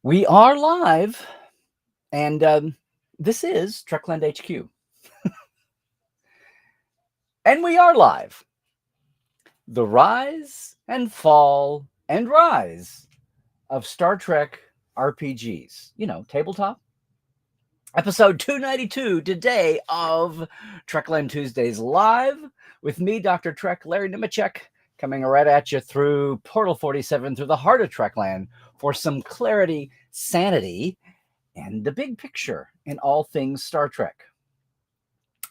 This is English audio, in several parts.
We are live, and this is Trekland HQ. And we are live. The rise and fall and rise of Star Trek RPGs. Tabletop. Episode 292 today of Trekland Tuesdays live with me, Dr. Trek, Larry Nemechek, coming right at you through Portal 47 through the heart of Trekland for some clarity, sanity, and the big picture in all things Star Trek.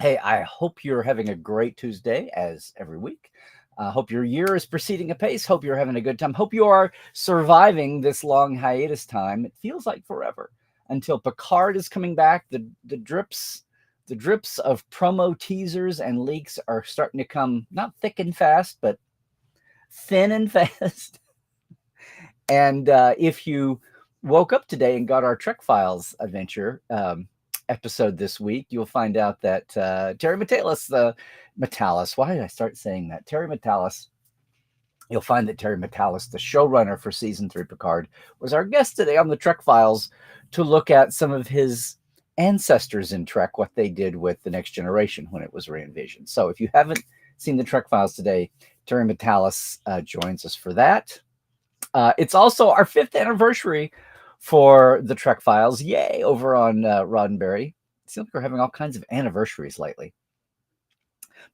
Hey, I hope you're having a great Tuesday as every week. Hope your year is proceeding apace. Hope you're having a good time. Hope you are surviving this long hiatus time. It feels like forever until Picard is coming back. The drips of promo teasers and leaks are starting to come, not thick and fast, but thin and fast. And if you woke up today and got our Trek Files adventure episode this week, you'll find out that Terry Matalas, why did I start saying that? Terry Matalas, you'll find that Terry Matalas, the showrunner for season 3 Picard, was our guest today on the Trek Files to look at some of his ancestors in Trek, what they did with the Next Generation when it was re-envisioned. So if you haven't seen the Trek Files today, Terry Matalas joins us for that. It's also our 5th anniversary for the Trek Files. Yay, over on Roddenberry. It seems like we're having all kinds of anniversaries lately.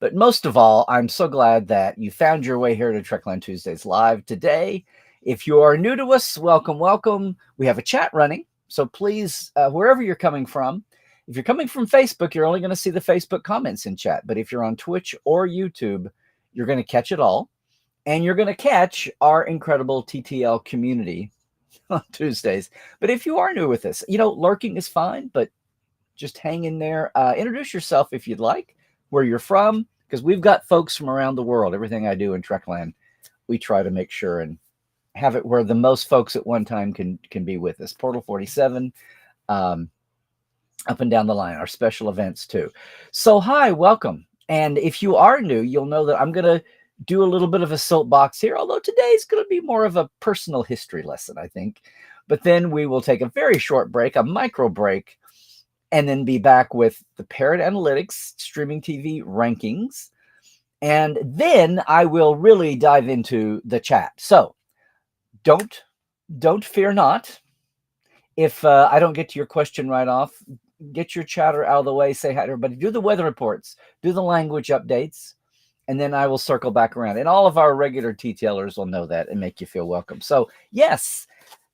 But most of all, I'm so glad that you found your way here to Trekland Tuesdays Live today. If you are new to us, welcome, welcome. We have a chat running, so please, wherever you're coming from, if you're coming from Facebook, you're only going to see the Facebook comments in chat. But if you're on Twitch or YouTube, you're going to catch it all. And you're going to catch our incredible TTL community on Tuesdays. But if you are new with us, lurking is fine, but just hang in there. Introduce yourself if you'd like, where you're from, because we've got folks from around the world. Everything I do in Trekland, we try to make sure and have it where the most folks at one time can be with us. Portal 47, up and down the line, our special events too. So hi, welcome. And if you are new, you'll know that I'm going to do a little bit of a soapbox here, although today's going to be more of a personal history lesson, I think. But then we will take a very short break, a micro break, and then be back with the Parrot Analytics streaming TV rankings. And then I will really dive into the chat. So don't fear not. If I don't get to your question right off, get your chatter out of the way, say hi to everybody, do the weather reports, do the language updates, and then I will circle back around. And all of our regular TTLers will know that and make you feel welcome. So yes,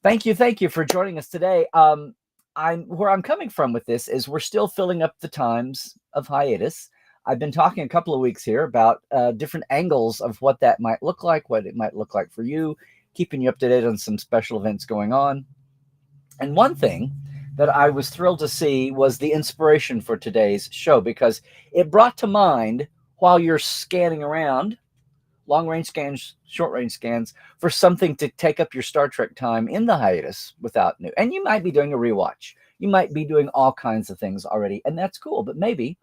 thank you for joining us today. Where I'm coming from with this is we're still filling up the times of hiatus. I've been talking a couple of weeks here about different angles of what that might look like, what it might look like for you, keeping you up to date on some special events going on. And one thing that I was thrilled to see was the inspiration for today's show, because it brought to mind, while you're scanning around, long-range scans, short-range scans, for something to take up your Star Trek time in the hiatus without new. And you might be doing a rewatch. You might be doing all kinds of things already, and that's cool. But maybe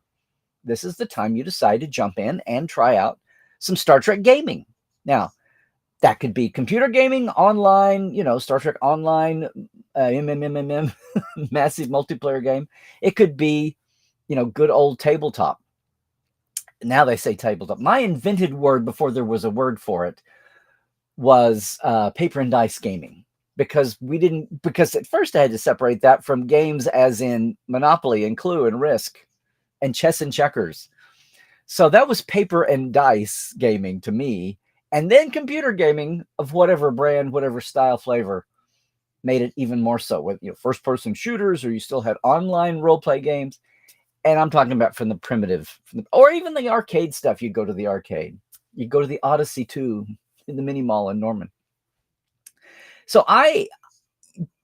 this is the time you decide to jump in and try out some Star Trek gaming. Now, that could be computer gaming, online, Star Trek Online, massive multiplayer game. It could be, good old tabletop. Now they say tabletop. My invented word before there was a word for it was paper and dice gaming, because at first I had to separate that from games as in Monopoly and Clue and Risk and chess and checkers. So that was paper and dice gaming to me. And then computer gaming of whatever brand, whatever style, flavor, made it even more so with first-person shooters, or you still had online role-play games. And I'm talking about from the primitive, or even the arcade stuff. You go to the arcade. You go to the Odyssey 2 in the mini mall in Norman.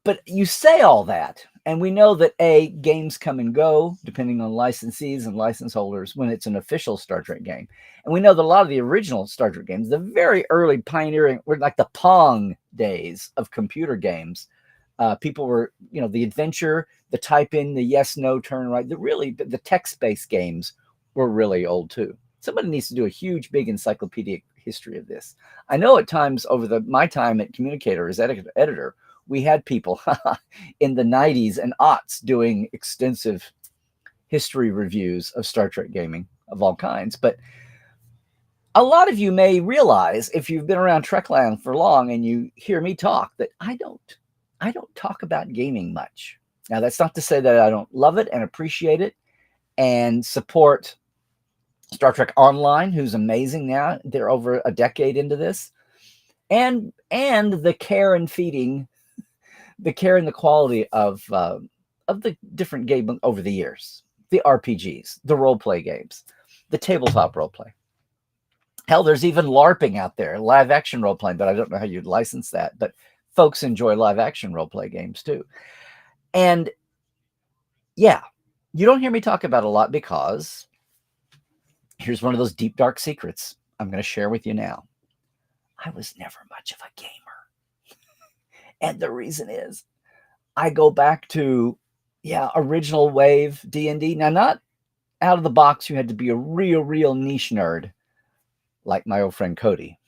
But you say all that, and we know that games come and go depending on licensees and license holders when it's an official Star Trek game. And we know that a lot of the original Star Trek games, the very early pioneering, were like the Pong days of computer games. People were, the adventure, the type in, the yes, no, turn right, the text-based games were really old too. Somebody needs to do a huge, big encyclopedic history of this. I know at times over my time at Communicator as editor, we had people in the 90s and aughts doing extensive history reviews of Star Trek gaming of all kinds. But a lot of you may realize, if you've been around Trekland for long and you hear me talk, that I don't talk about gaming much. Now, that's not to say that I don't love it and appreciate it and support Star Trek Online, who's amazing now. They're over a decade into this. And the care and feeding, the care and the quality of the different games over the years, the RPGs, the role play games, the tabletop role play. Hell, there's even LARPing out there, live action role playing, but I don't know how you'd license that. But folks enjoy live action role play games too. And yeah, you don't hear me talk about it a lot because here's one of those deep, dark secrets I'm going to share with you now. I was never much of a gamer. And the reason is I go back to, original wave D&D. Now, not out of the box, you had to be a real niche nerd, like my old friend Cody,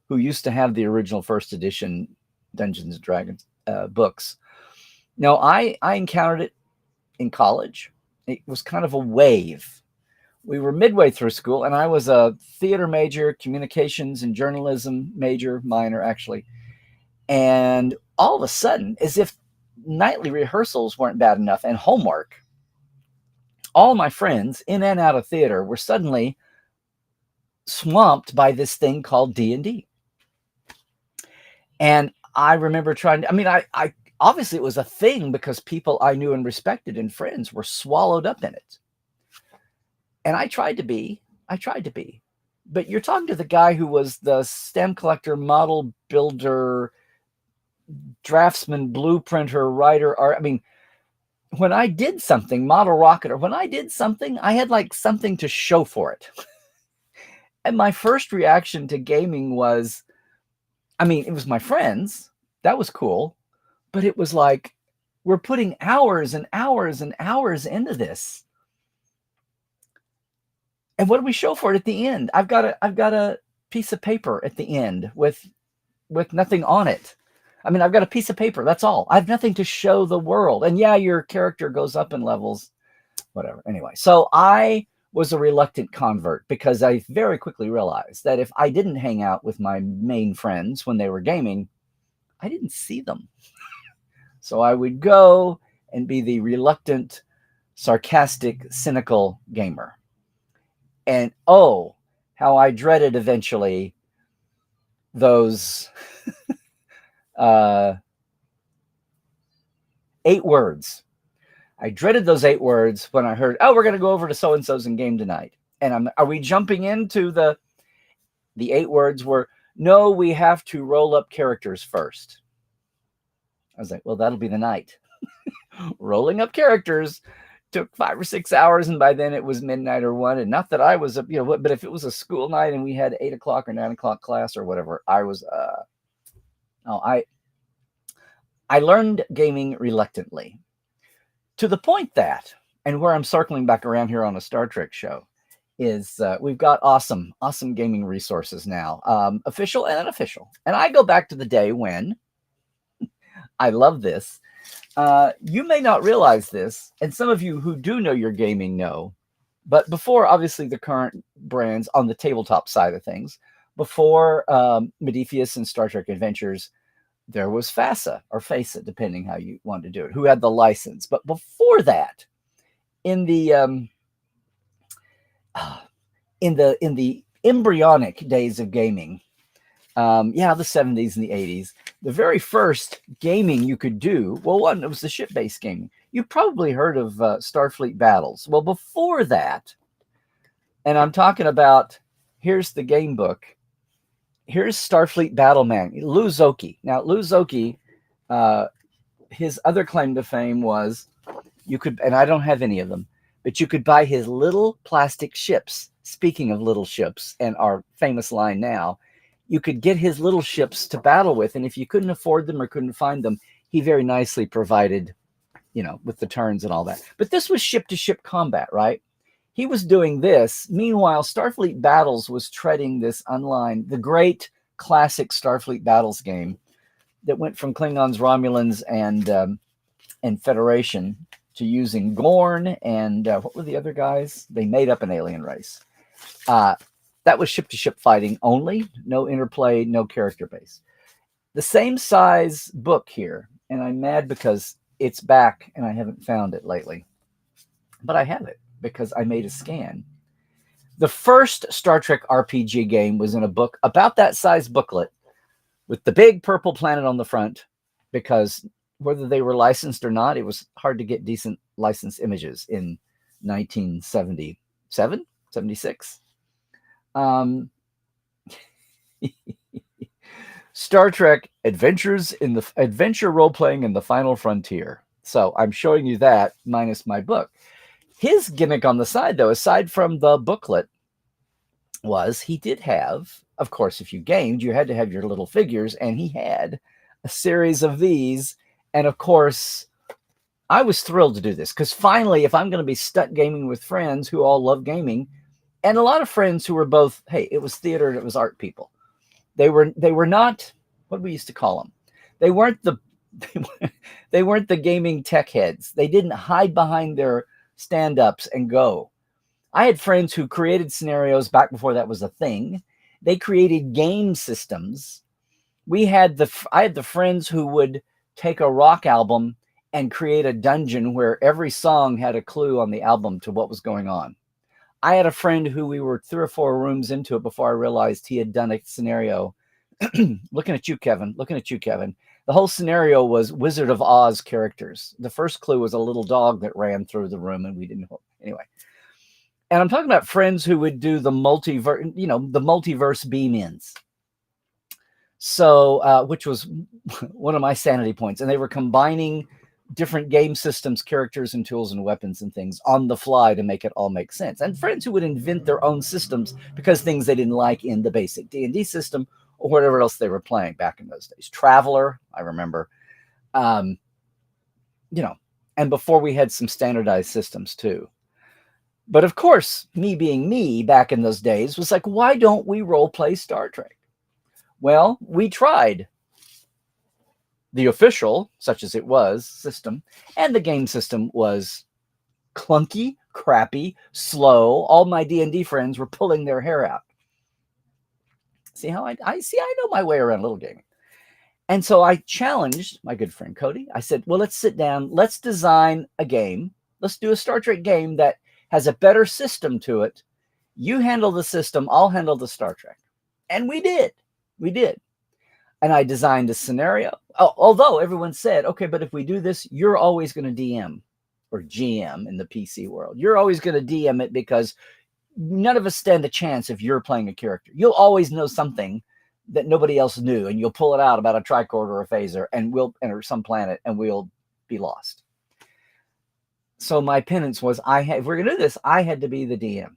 who used to have the original first edition Dungeons and Dragons books. No, I encountered it in college. It was kind of a wave. We were midway through school, and I was a theater major, communications and journalism minor, actually. And all of a sudden, as if nightly rehearsals weren't bad enough and homework, all my friends in and out of theater were suddenly swamped by this thing called D&D. And I remember I obviously it was a thing because people I knew and respected and friends were swallowed up in it. And I tried to be, but you're talking to the guy who was the stem collector, model builder, draftsman, blueprinter, writer, when I did something, model rocket, or when I did something, I had like something to show for it. And my first reaction to gaming was, it was my friends. That was cool. But it was like, we're putting hours and hours and hours into this. And what do we show for it at the end? I've got a piece of paper at the end with nothing on it. I've got a piece of paper. That's all. I have nothing to show the world. And yeah, your character goes up in levels, whatever. Anyway, so I was a reluctant convert because I very quickly realized that if I didn't hang out with my main friends when they were gaming, I didn't see them. So I would go and be the reluctant, sarcastic, cynical gamer. And oh, how I dreaded eventually those 8 words. I dreaded those 8 words when I heard, we're going to go over to so-and-so's and game tonight. And are we jumping into the 8 words were, no, we have to roll up characters first. I was like, well, that'll be the night. Rolling up characters took 5 or 6 hours. And by then it was midnight or 1. And not that I was, but if it was a school night and we had 8 o'clock or 9 o'clock class or whatever, I was, I learned gaming reluctantly. To the point that, and where I'm circling back around here on a Star Trek show, is we've got awesome gaming resources now, official and unofficial. And I go back to the day when, I love this, you may not realize this, and some of you who do know your gaming know, but before, obviously, the current brands on the tabletop side of things, before Modiphius and Star Trek Adventures, there was FASA or FASA, depending how you want to do it, who had the license. But before that, in the embryonic days of gaming, the 70s and the 80s, the very first gaming you could do, well, one, it was the ship-based gaming. You probably heard of Starfleet Battles. Well, before that, and I'm talking about, here's the game book. Here's Starfleet Battle Man, Lou Zocchi. Now, Lou Zocchi, his other claim to fame was you could, and I don't have any of them, but you could buy his little plastic ships. Speaking of little ships and our famous line now, you could get his little ships to battle with. And if you couldn't afford them or couldn't find them, he very nicely provided, with the turns and all that. But this was ship-to-ship combat, right? He was doing this. Meanwhile, Starfleet Battles was treading this online, the great classic Starfleet Battles game that went from Klingons, Romulans, and Federation to using Gorn and what were the other guys? They made up an alien race. Uh, that was ship to ship fighting only, no interplay, no character base. The same size book here, and I'm mad because it's back and I haven't found it lately. But I have it because I made a scan. The first Star Trek RPG game was in a book about that size booklet with the big purple planet on the front, because whether they were licensed or not, it was hard to get decent licensed images in 1977, 76. Star Trek Adventure Role Playing in the Final Frontier. So I'm showing you that minus my book. His gimmick on the side, though, aside from the booklet, was he did have, of course, if you gamed, you had to have your little figures, and he had a series of these. And of course, I was thrilled to do this because finally, if I'm going to be stuck gaming with friends who all love gaming, and a lot of friends who were both, hey, it was theater and it was art people. They were not what we used to call them. They weren't the gaming tech heads. They didn't hide behind their stand-ups and go. I had friends who created scenarios back before that was a thing. They created game systems. I had the friends who would take a rock album and create a dungeon where every song had a clue on the album to what was going on. I had a friend who we were 3 or 4 rooms into it before I realized he had done a scenario. Looking at you, Kevin. The whole scenario was Wizard of Oz characters. The first clue was a little dog that ran through the room, and we didn't know. Anyway. And I'm talking about friends who would do the multiverse beam-ins. So, which was one of my sanity points. And they were combining different game systems, characters, and tools and weapons and things on the fly to make it all make sense. And friends who would invent their own systems because things they didn't like in the basic D&D system or whatever else they were playing back in those days. Traveler, I remember. And before we had some standardized systems too. But of course, me being me back in those days was like, why don't we role play Star Trek? Well, we tried. The official, such as it was, system, and the game system was clunky, crappy, slow. All my D&D friends were pulling their hair out. See how I know my way around little gaming. And so I challenged my good friend Cody. I said, well, let's sit down. Let's design a game. Let's do a Star Trek game that has a better system to it. You handle the system, I'll handle the Star Trek. And we did. And I designed a scenario. Although everyone said, okay, but if we do this, you're always going to DM or GM in the PC world. You're always going to DM it because none of us stand a chance if you're playing a character. You'll always know something that nobody else knew, and you'll pull it out about a tricord or a phaser, and we'll enter some planet and we'll be lost. So my penance was, if we're going to do this, I had to be the DM.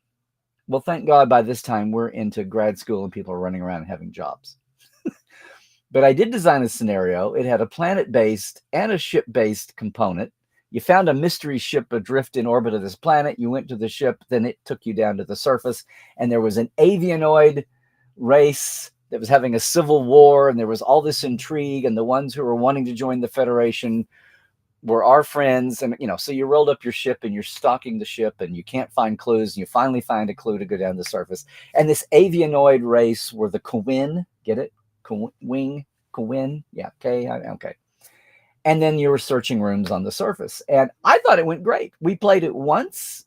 Well, thank God by this time we're into grad school and people are running around and having jobs. But I did design a scenario. It had a planet-based and a ship-based component. You found a mystery ship adrift in orbit of this planet. You went to the ship, then it took you down to the surface, and there was an avianoid race that was having a civil war, and there was all this intrigue, and the ones who were wanting to join the Federation were our friends. And so you rolled up your ship and you're stalking the ship and you can't find clues, and you finally find a clue to go down the surface. And this avianoid race were the Kowin. Get it? Kowin. Yeah. Okay. And then you were searching rooms on the surface, and I thought it went great. We played it once.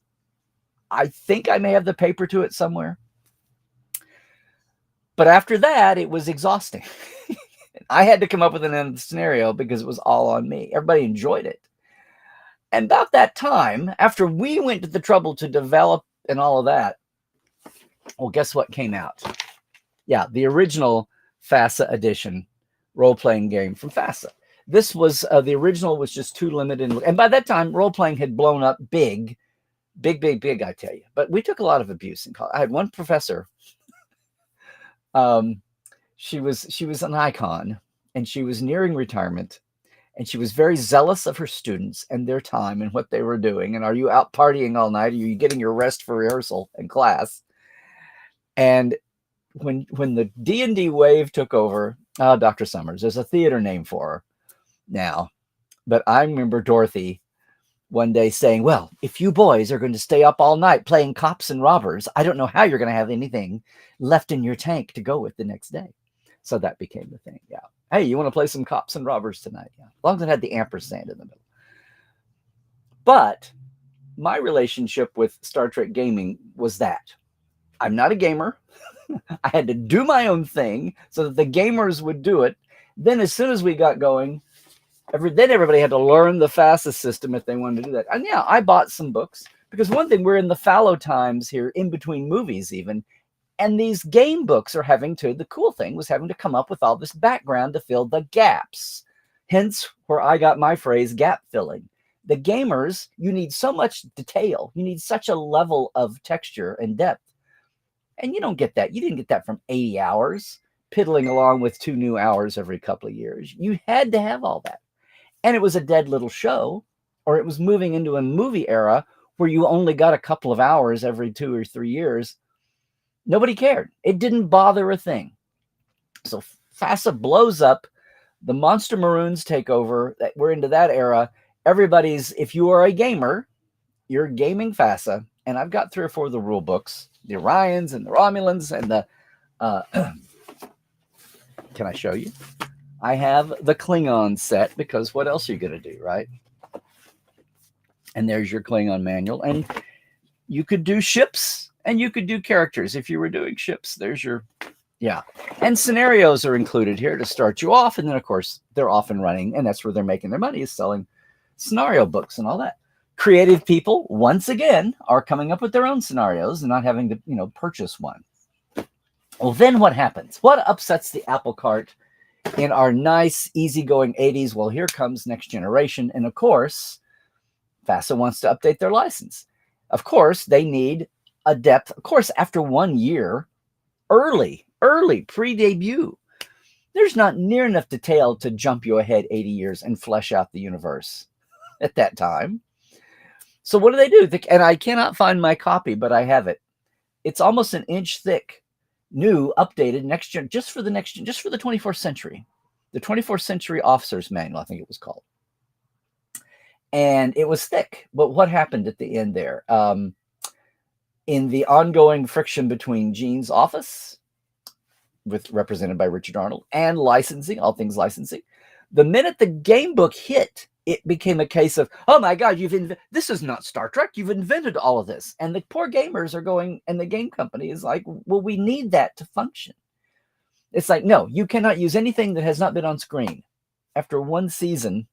I think I may have the paper to it somewhere, but after that it was exhausting. I had to come up with an scenario because it was all on me. Everybody enjoyed it. And about that time, after we went to the trouble to develop and all of that, well, guess what came out? Yeah, the original FASA edition role-playing game from FASA. This was, the original was just too limited. And by that time, role-playing had blown up big, I tell you. But we took a lot of abuse in college. I had one professor. She was an icon, and she was nearing retirement, and she was very zealous of her students and their time and what they were doing. And are you out partying all night? Are you getting your rest for rehearsal and class? And when the D&D wave took over, Dr. Summers. There's a theater name for her now. But I remember Dorothy one day saying, well, if you boys are going to stay up all night playing cops and robbers, I don't know how you're going to have anything left in your tank to go with the next day. So that became the thing. Yeah. Hey, you want to play some cops and robbers tonight? Yeah. As long as it had the ampersand in the middle. But my relationship with Star Trek gaming was that I'm not a gamer. I had to do my own thing so that the gamers would do it. Then as soon as we got going, then everybody had to learn the FASA system if they wanted to do that. And yeah, I bought some books because one thing, we're in the fallow times here, in between movies even, and these game books are the cool thing was having to come up with all this background to fill the gaps. Hence where I got my phrase, gap filling. The gamers, you need so much detail. You need such a level of texture and depth. And you don't get that. You didn't get that from 80 hours, piddling along with 2 new hours every couple of years. You had to have all that. And it was a dead little show, or it was moving into a movie era where you only got a couple of hours every 2 or 3 years. Nobody cared. It didn't bother a thing. So FASA blows up. The Monster Maroons take over. We're into that era. If you are a gamer, you're gaming FASA. And I've got 3 or 4 of the rule books, the Orions and the Romulans and the... can I show you? I have the Klingon set because what else are you going to do, right? And there's your Klingon manual. And you could do ships and you could do characters. If you were doing ships, there's your... Yeah. And scenarios are included here to start you off. And then, of course, they're off and running. And that's where they're making their money, is selling scenario books and all that. Creative people, once again, are coming up with their own scenarios and not having to, purchase one. Well, then what happens? What upsets the apple cart in our nice, easygoing 80s? Well, here comes Next Generation. And of course, FASA wants to update their license. Of course, they need a depth. Of course, after 1 year, early, pre-debut, there's not near enough detail to jump you ahead 80 years and flesh out the universe at that time. So what do? And I cannot find my copy, but I have it. It's almost an inch thick, new, updated next gen, just for the 24th century, the 24th century officer's manual, I think it was called. And it was thick. But what happened at the end there? In the ongoing friction between Gene's office, represented by Richard Arnold, and licensing, all things licensing, the minute the game book hit, it became a case of, oh my God, this is not Star Trek. You've invented all of this. And the poor gamers are going, and the game company is like, well, we need that to function. It's like, no, you cannot use anything that has not been on screen after 1 season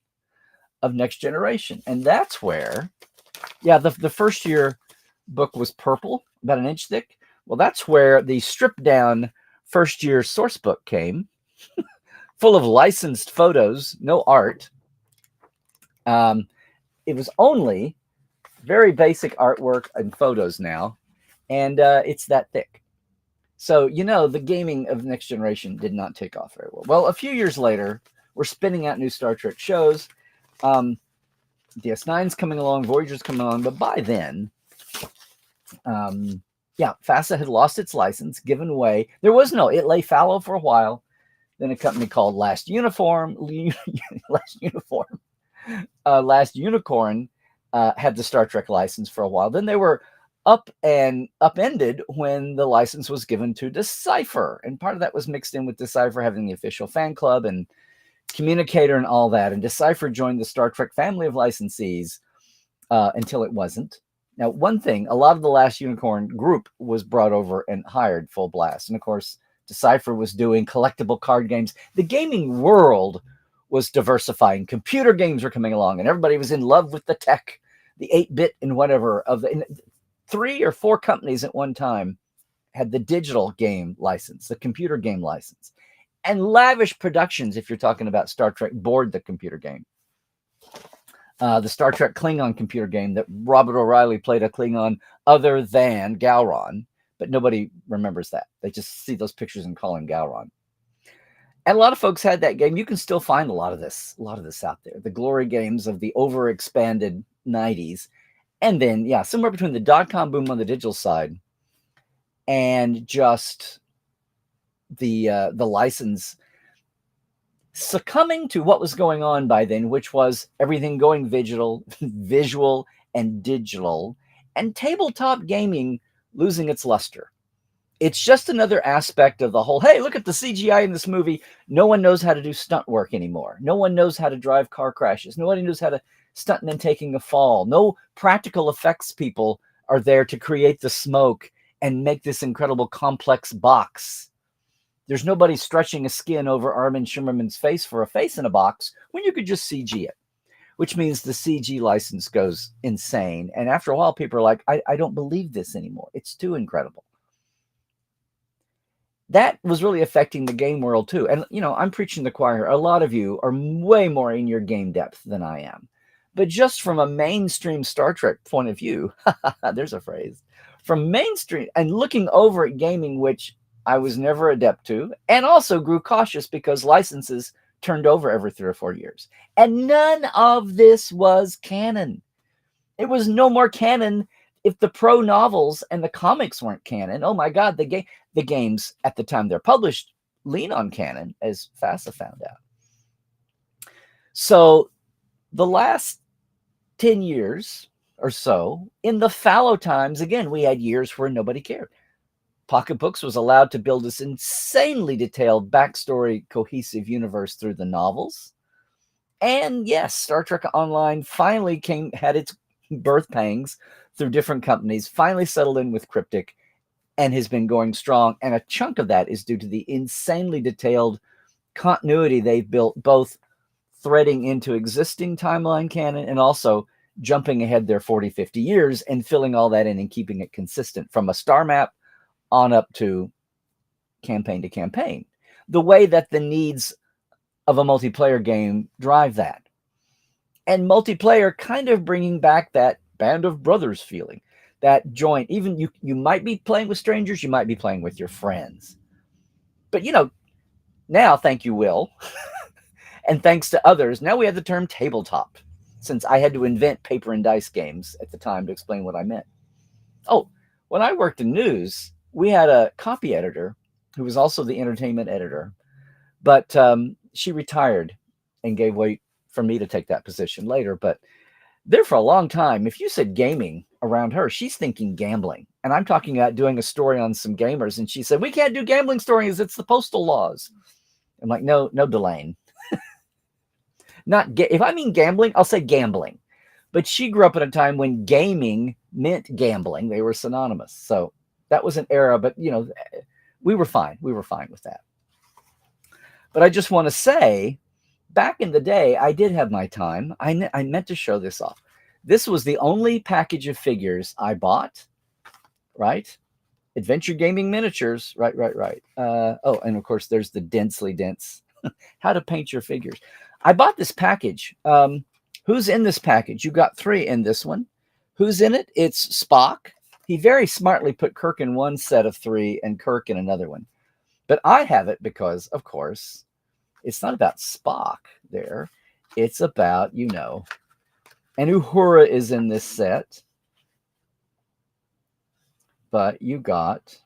of Next Generation. And that's where, the first year book was purple, about an inch thick. Well, that's where the stripped down first year source book came, full of licensed photos, no art. It was only very basic artwork and photos now, and it's that thick. So, the gaming of Next Generation did not take off very well. Well, a few years later, we're spinning out new Star Trek shows. DS9's coming along, Voyager's coming along, but by then, FASA had lost its license, given away. It lay fallow for a while. Then a company called Last Unicorn had the Star Trek license for a while. Then they were upended when the license was given to Decipher. And part of that was mixed in with Decipher having the official fan club and Communicator and all that. And Decipher joined the Star Trek family of licensees until it wasn't. Now, one thing, a lot of the Last Unicorn group was brought over and hired full blast. And of course, Decipher was doing collectible card games. The gaming world was diversifying. Computer games were coming along, and everybody was in love with the tech, the 8-bit and whatever. 3 or 4 companies at one time had the digital game license, the computer game license, and lavish productions. If you're talking about Star Trek, board the computer game. The Star Trek Klingon computer game that Robert O'Reilly played a Klingon other than Gowron, but nobody remembers that. They just see those pictures and call him Gowron. And a lot of folks had that game. You can still find a lot of this out there. The glory games of the overexpanded 90s. And then, somewhere between the dot-com boom on the digital side and just the license, succumbing to what was going on by then, which was everything going visual and digital, and tabletop gaming losing its luster. It's just another aspect of the whole, hey, look at the CGI in this movie. No one knows how to do stunt work anymore. No one knows how to drive car crashes. Nobody knows how to stunt and taking a fall. No practical effects people are there to create the smoke and make this incredible complex box. There's nobody stretching a skin over Armin Shimmerman's face for a face in a box when you could just CG it, which means the CG license goes insane. And after a while, people are like, I don't believe this anymore. It's too incredible. That was really affecting the game world too. And, I'm preaching the choir. A lot of you are way more in your game depth than I am. But just from a mainstream Star Trek point of view, there's a phrase, from mainstream and looking over at gaming, which I was never adept to, and also grew cautious because licenses turned over every 3 or 4 years. And none of this was canon. It was no more canon if the pro novels and the comics weren't canon. Oh my God, the games at the time they're published lean on canon, as FASA found out. So the last 10 years or so, in the fallow times, again, we had years where nobody cared. Pocket Books was allowed to build this insanely detailed backstory, cohesive universe through the novels. And yes, Star Trek Online finally had its birth pangs through different companies, finally settled in with Cryptic, and has been going strong. And a chunk of that is due to the insanely detailed continuity they've built, both threading into existing timeline canon and also jumping ahead their 40, 50 years and filling all that in and keeping it consistent from a star map on up to campaign to campaign, the way that the needs of a multiplayer game drive that. And multiplayer kind of bringing back that band of brothers feeling, that joint. Even you might be playing with strangers, you might be playing with your friends. But now, thank you, Will, and thanks to others, now we have the term tabletop, since I had to invent paper and dice games at the time to explain what I meant. Oh, when I worked in news, we had a copy editor who was also the entertainment editor, but she retired and gave way for me to take that position later. But there for a long time, if you said gaming around her, she's thinking gambling. And I'm talking about doing a story on some gamers. And she said, we can't do gambling stories. It's the postal laws. I'm like, no, Delane. If I mean gambling, I'll say gambling. But she grew up at a time when gaming meant gambling. They were synonymous. So that was an era, but we were fine. We were fine with that. But I just want to say, back in the day, I did have my time. I meant to show this off. This was the only package of figures I bought, right? Adventure Gaming Miniatures, right. Oh, and of course, there's the densely dense. How to paint your figures. I bought this package. Who's in this package? You got 3 in this one. Who's in it? It's Spock. He very smartly put Kirk in one set of 3 and Kirk in another one. But I have it because, of course, it's not about Spock there. It's about, and Uhura is in this set. But you got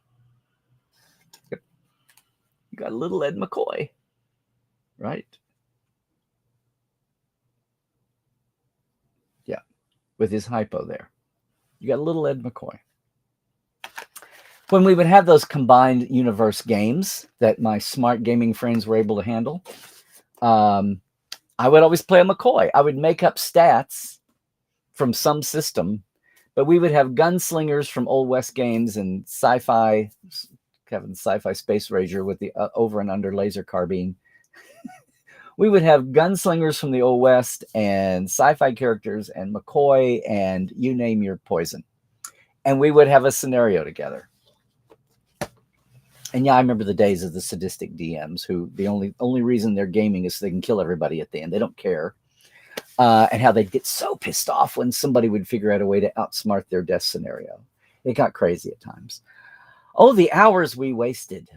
little Ed McCoy, right? Yeah, with his hypo there. You got little Ed McCoy. When we would have those combined universe games that my smart gaming friends were able to handle, I would always play a McCoy. I would make up stats from some system, but we would have gunslingers from Old West games and sci-fi, Kevin's sci-fi Space Ranger with the over and under laser carbine. We would have gunslingers from the Old West and sci-fi characters and McCoy and you name your poison. And we would have a scenario together. And yeah, I remember the days of the sadistic DMs who the only reason they're gaming is so they can kill everybody at the end. They don't care. And how they'd get so pissed off when somebody would figure out a way to outsmart their death scenario. It got crazy at times. Oh, the hours we wasted.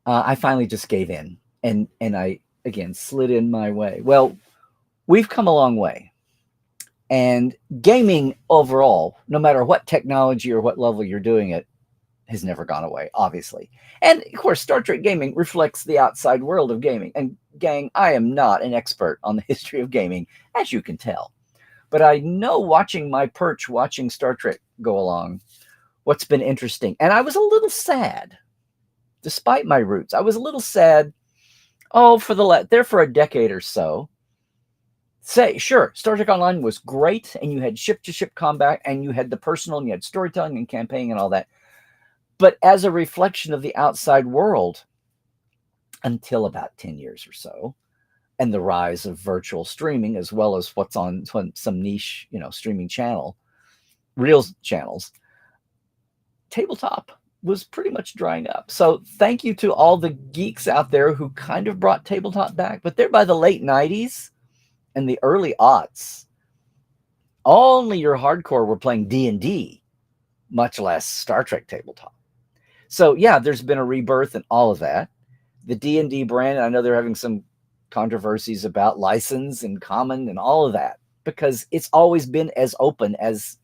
I finally just gave in. And I, again, slid in my way. Well, we've come a long way. And gaming overall, no matter what technology or what level you're doing it, has never gone away, obviously. And of course, Star Trek gaming reflects the outside world of gaming. And gang, I am not an expert on the history of gaming, as you can tell. But I know watching my perch, watching Star Trek go along, what's been interesting. And I was a little sad, despite my roots. I was a little sad, there for a decade or so. Sure, Star Trek Online was great, and you had ship-to-ship combat, and you had the personal, and you had storytelling and campaigning and all that. But as a reflection of the outside world, until about 10 years or so, and the rise of virtual streaming, as well as what's on some niche, streaming channel, real channels, tabletop was pretty much drying up. So thank you to all the geeks out there who kind of brought tabletop back, but they're by the late 90s and the early aughts. Only your hardcore were playing D&D, much less Star Trek tabletop. So yeah, there's been a rebirth and all of that. The D&D brand, I know they're having some controversies about license and common and all of that, because it's always been as open as,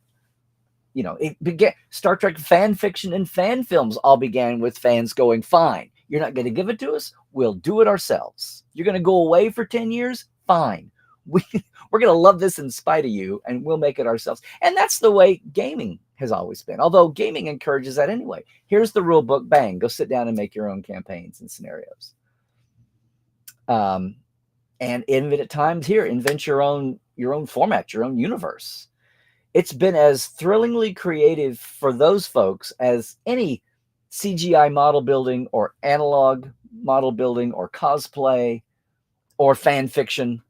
it began. Star Trek fan fiction and fan films all began with fans going, fine, you're not going to give it to us, we'll do it ourselves. You're going to go away for 10 years? Fine. We're going to love this in spite of you, and we'll make it ourselves. And that's the way gaming has always been, although gaming encourages that anyway. Here's the rule book, bang, go sit down and make your own campaigns and scenarios. And at times here, invent your own format, your own universe. It's been as thrillingly creative for those folks as any CGI model building or analog model building or cosplay or fan fiction,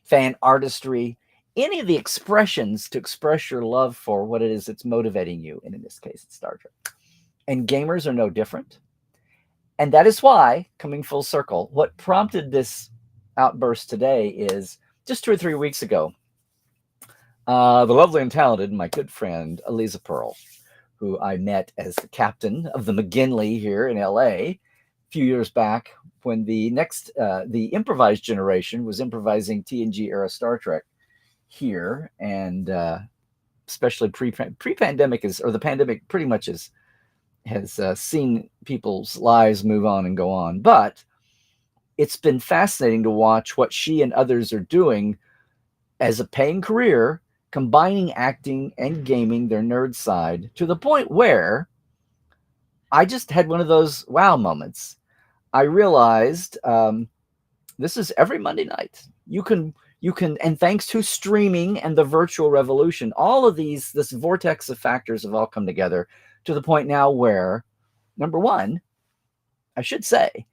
fan artistry, any of the expressions to express your love for what it is that's motivating you. And in this case, it's Star Trek. And gamers are no different. And that is why, coming full circle, what prompted this outburst today is just 2 or 3 weeks ago, the lovely and talented, my good friend, Eliza Pearl, who I met as the captain of the McGinley here in LA a few years back when the improvised generation was improvising TNG era Star Trek here, and especially pre-pandemic the pandemic pretty much has seen people's lives move on and go on. But it's been fascinating to watch what she and others are doing as a paying career, combining acting and gaming, their nerd side, to the point where I just had one of those wow moments. I realized this is every Monday night. You can, and thanks to streaming and the virtual revolution, all of this vortex of factors have all come together to the point now where, number one, I should say,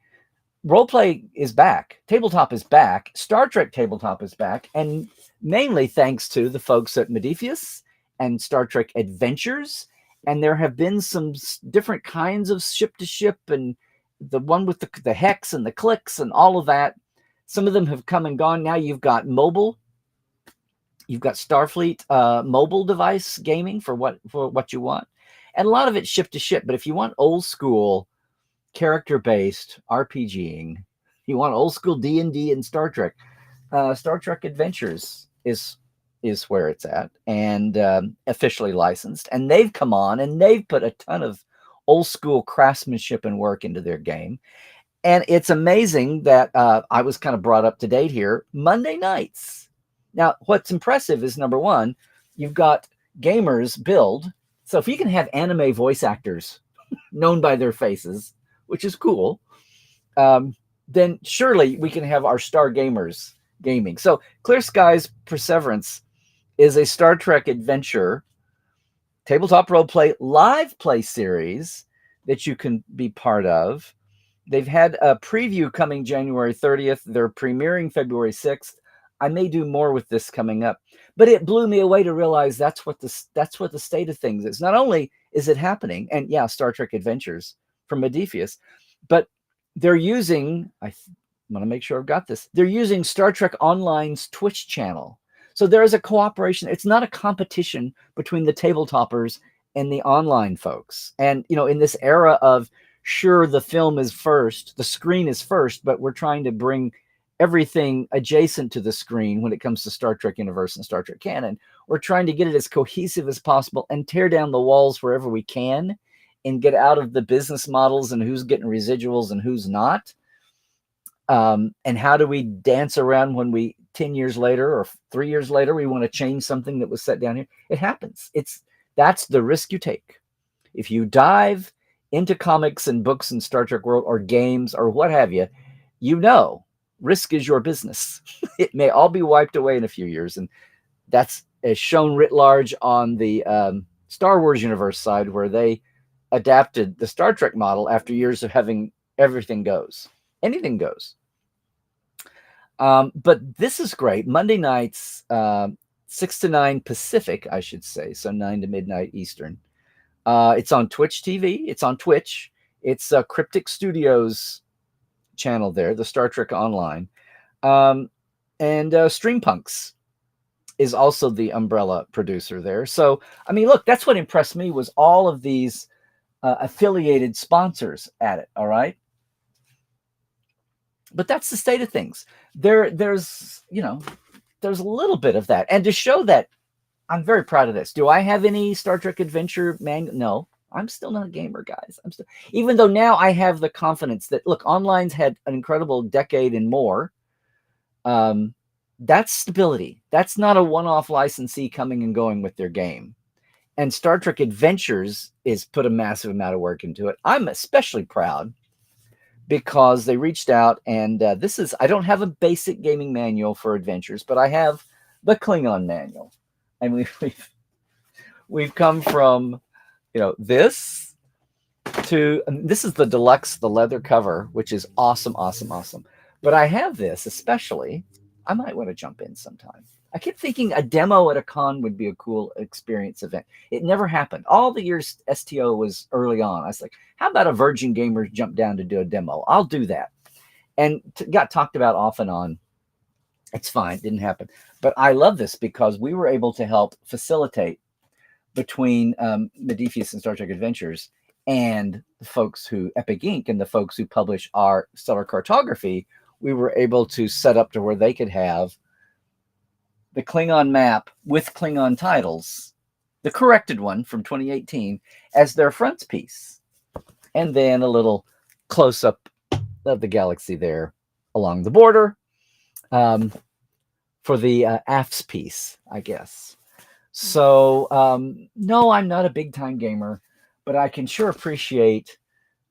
roleplay is back. Tabletop is back. Star Trek tabletop is back. And mainly thanks to the folks at Modiphius and Star Trek Adventures. And there have been some different kinds of ship-to-ship, and the one with the hex and the clicks and all of that. Some of them have come and gone. Now you've got mobile. You've got Starfleet mobile device gaming for what you want. And a lot of it's ship-to-ship. But if you want old school character-based RPGing, you want old school D&D and Star Trek Adventures is where it's at, and officially licensed. And they've come on and they've put a ton of old school craftsmanship and work into their game. And it's amazing that I was kind of brought up to date here. Monday nights. Now, what's impressive is, number one, you've got gamers build. So if you can have anime voice actors known by their faces, which is cool, then surely we can have our star gamers gaming. So Clear Skies Perseverance is a Star Trek adventure tabletop role play live play series that you can be part of. They've had a preview coming January 30th. They're premiering February 6th. I may do more with this coming up, but it blew me away to realize that's what the state of things is. Not only is it happening, and yeah, Star Trek Adventures from Modiphius, but they're using, I want to make sure I've got this, they're using Star Trek Online's Twitch channel. So there is a cooperation. It's not a competition between the tabletoppers and the online folks. And, in this era of, sure, the film is first, the screen is first, but we're trying to bring everything adjacent to the screen when it comes to Star Trek universe and Star Trek canon. We're trying to get it as cohesive as possible and tear down the walls wherever we can and get out of the business models and who's getting residuals and who's not. And how do we dance around when we 10 years later or 3 years later we want to change something that was set down here? It happens. That's the risk you take. If you dive into comics and books and Star Trek world or games or what have you, risk is your business. It may all be wiped away in a few years, and that's as shown writ large on the Star Wars universe side, where they adapted the Star Trek model after years of having everything goes, anything goes. But this is great. Monday nights, 6 to 9 Pacific, I should say, so 9 to midnight Eastern. It's on Twitch TV. It's on Twitch. It's Cryptic Studios channel there, the Star Trek Online. And Streampunks is also the umbrella producer there. So, I mean, look, that's what impressed me was all of these affiliated sponsors at it, all right? But that's the state of things. There's a little bit of that. And to show that I'm very proud of this. Do I have any Star Trek Adventure manual? No, I'm still not a gamer, guys. Even though now I have the confidence that, look, online's had an incredible decade and more. That's stability. That's not a one-off licensee coming and going with their game. And Star Trek Adventures is put a massive amount of work into it. I'm especially proud because they reached out, and I don't have a basic gaming manual for Adventures, but I have the Klingon manual. And we've come from, this to, this is the deluxe, the leather cover, which is awesome, awesome, awesome. But I have this especially. I might want to jump in sometime. I kept thinking a demo at a con would be a cool experience event. It never happened. All the years STO was early on. I was like, how about a Virgin Gamer jump down to do a demo? I'll do that. And got talked about off and on. It's fine. Didn't happen. But I love this because we were able to help facilitate between Modiphius and Star Trek Adventures and the folks who, Epic Inc., and the folks who publish our Stellar Cartography. We were able to set up to where they could have the Klingon map with Klingon titles, the corrected one from 2018, as their frontispiece. And then a little close-up of the galaxy there along the border for the AFS piece, I guess. So, no, I'm not a big-time gamer, but I can sure appreciate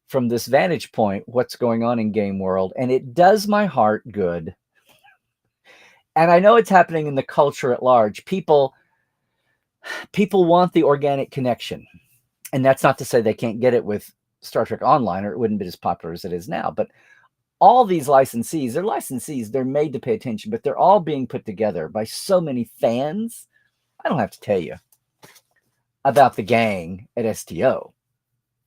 from this vantage point what's going on in game world, and it does my heart good. And I know it's happening in the culture at large. People want the organic connection. And that's not to say they can't get it with Star Trek Online, or it wouldn't be as popular as it is now. But all these licensees, they're made to pay attention, but they're all being put together by so many fans. I don't have to tell you about the gang at STO,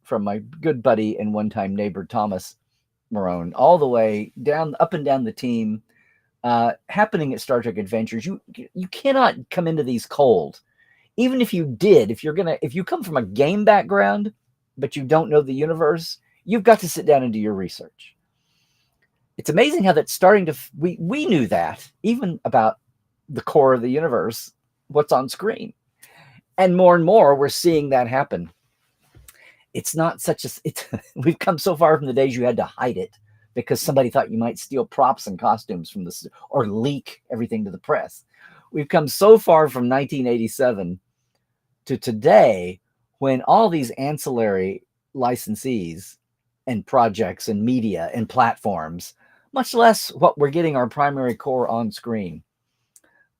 from my good buddy and one-time neighbor Thomas Marone, all the way down, up and down the team, happening at Star Trek Adventures. You cannot come into these cold. Even if you did, if you come from a game background, but you don't know the universe, you've got to sit down and do your research. It's amazing how that's starting to, we knew that, even about the core of the universe, what's on screen. And more, we're seeing that happen. It's not such we've come so far from the days you had to hide it because somebody thought you might steal props and costumes from or leak everything to the press. We've come so far from 1987 to today, when all these ancillary licensees and projects and media and platforms, much less what we're getting our primary core on screen,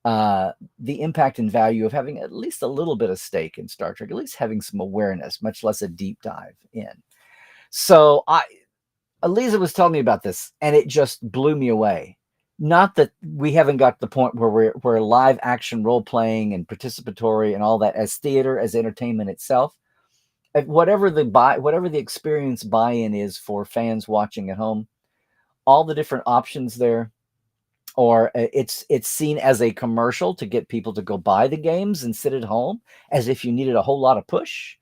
the impact and value of having at least a little bit of stake in Star Trek, at least having some awareness, much less a deep dive in. So Aliza was telling me about this, and it just blew me away. Not that we haven't got to the point where we're live action role playing and participatory and all that as theater, as entertainment itself. Whatever the experience buy-in is for fans watching at home, all the different options there, or it's seen as a commercial to get people to go buy the games and sit at home as if you needed a whole lot of push.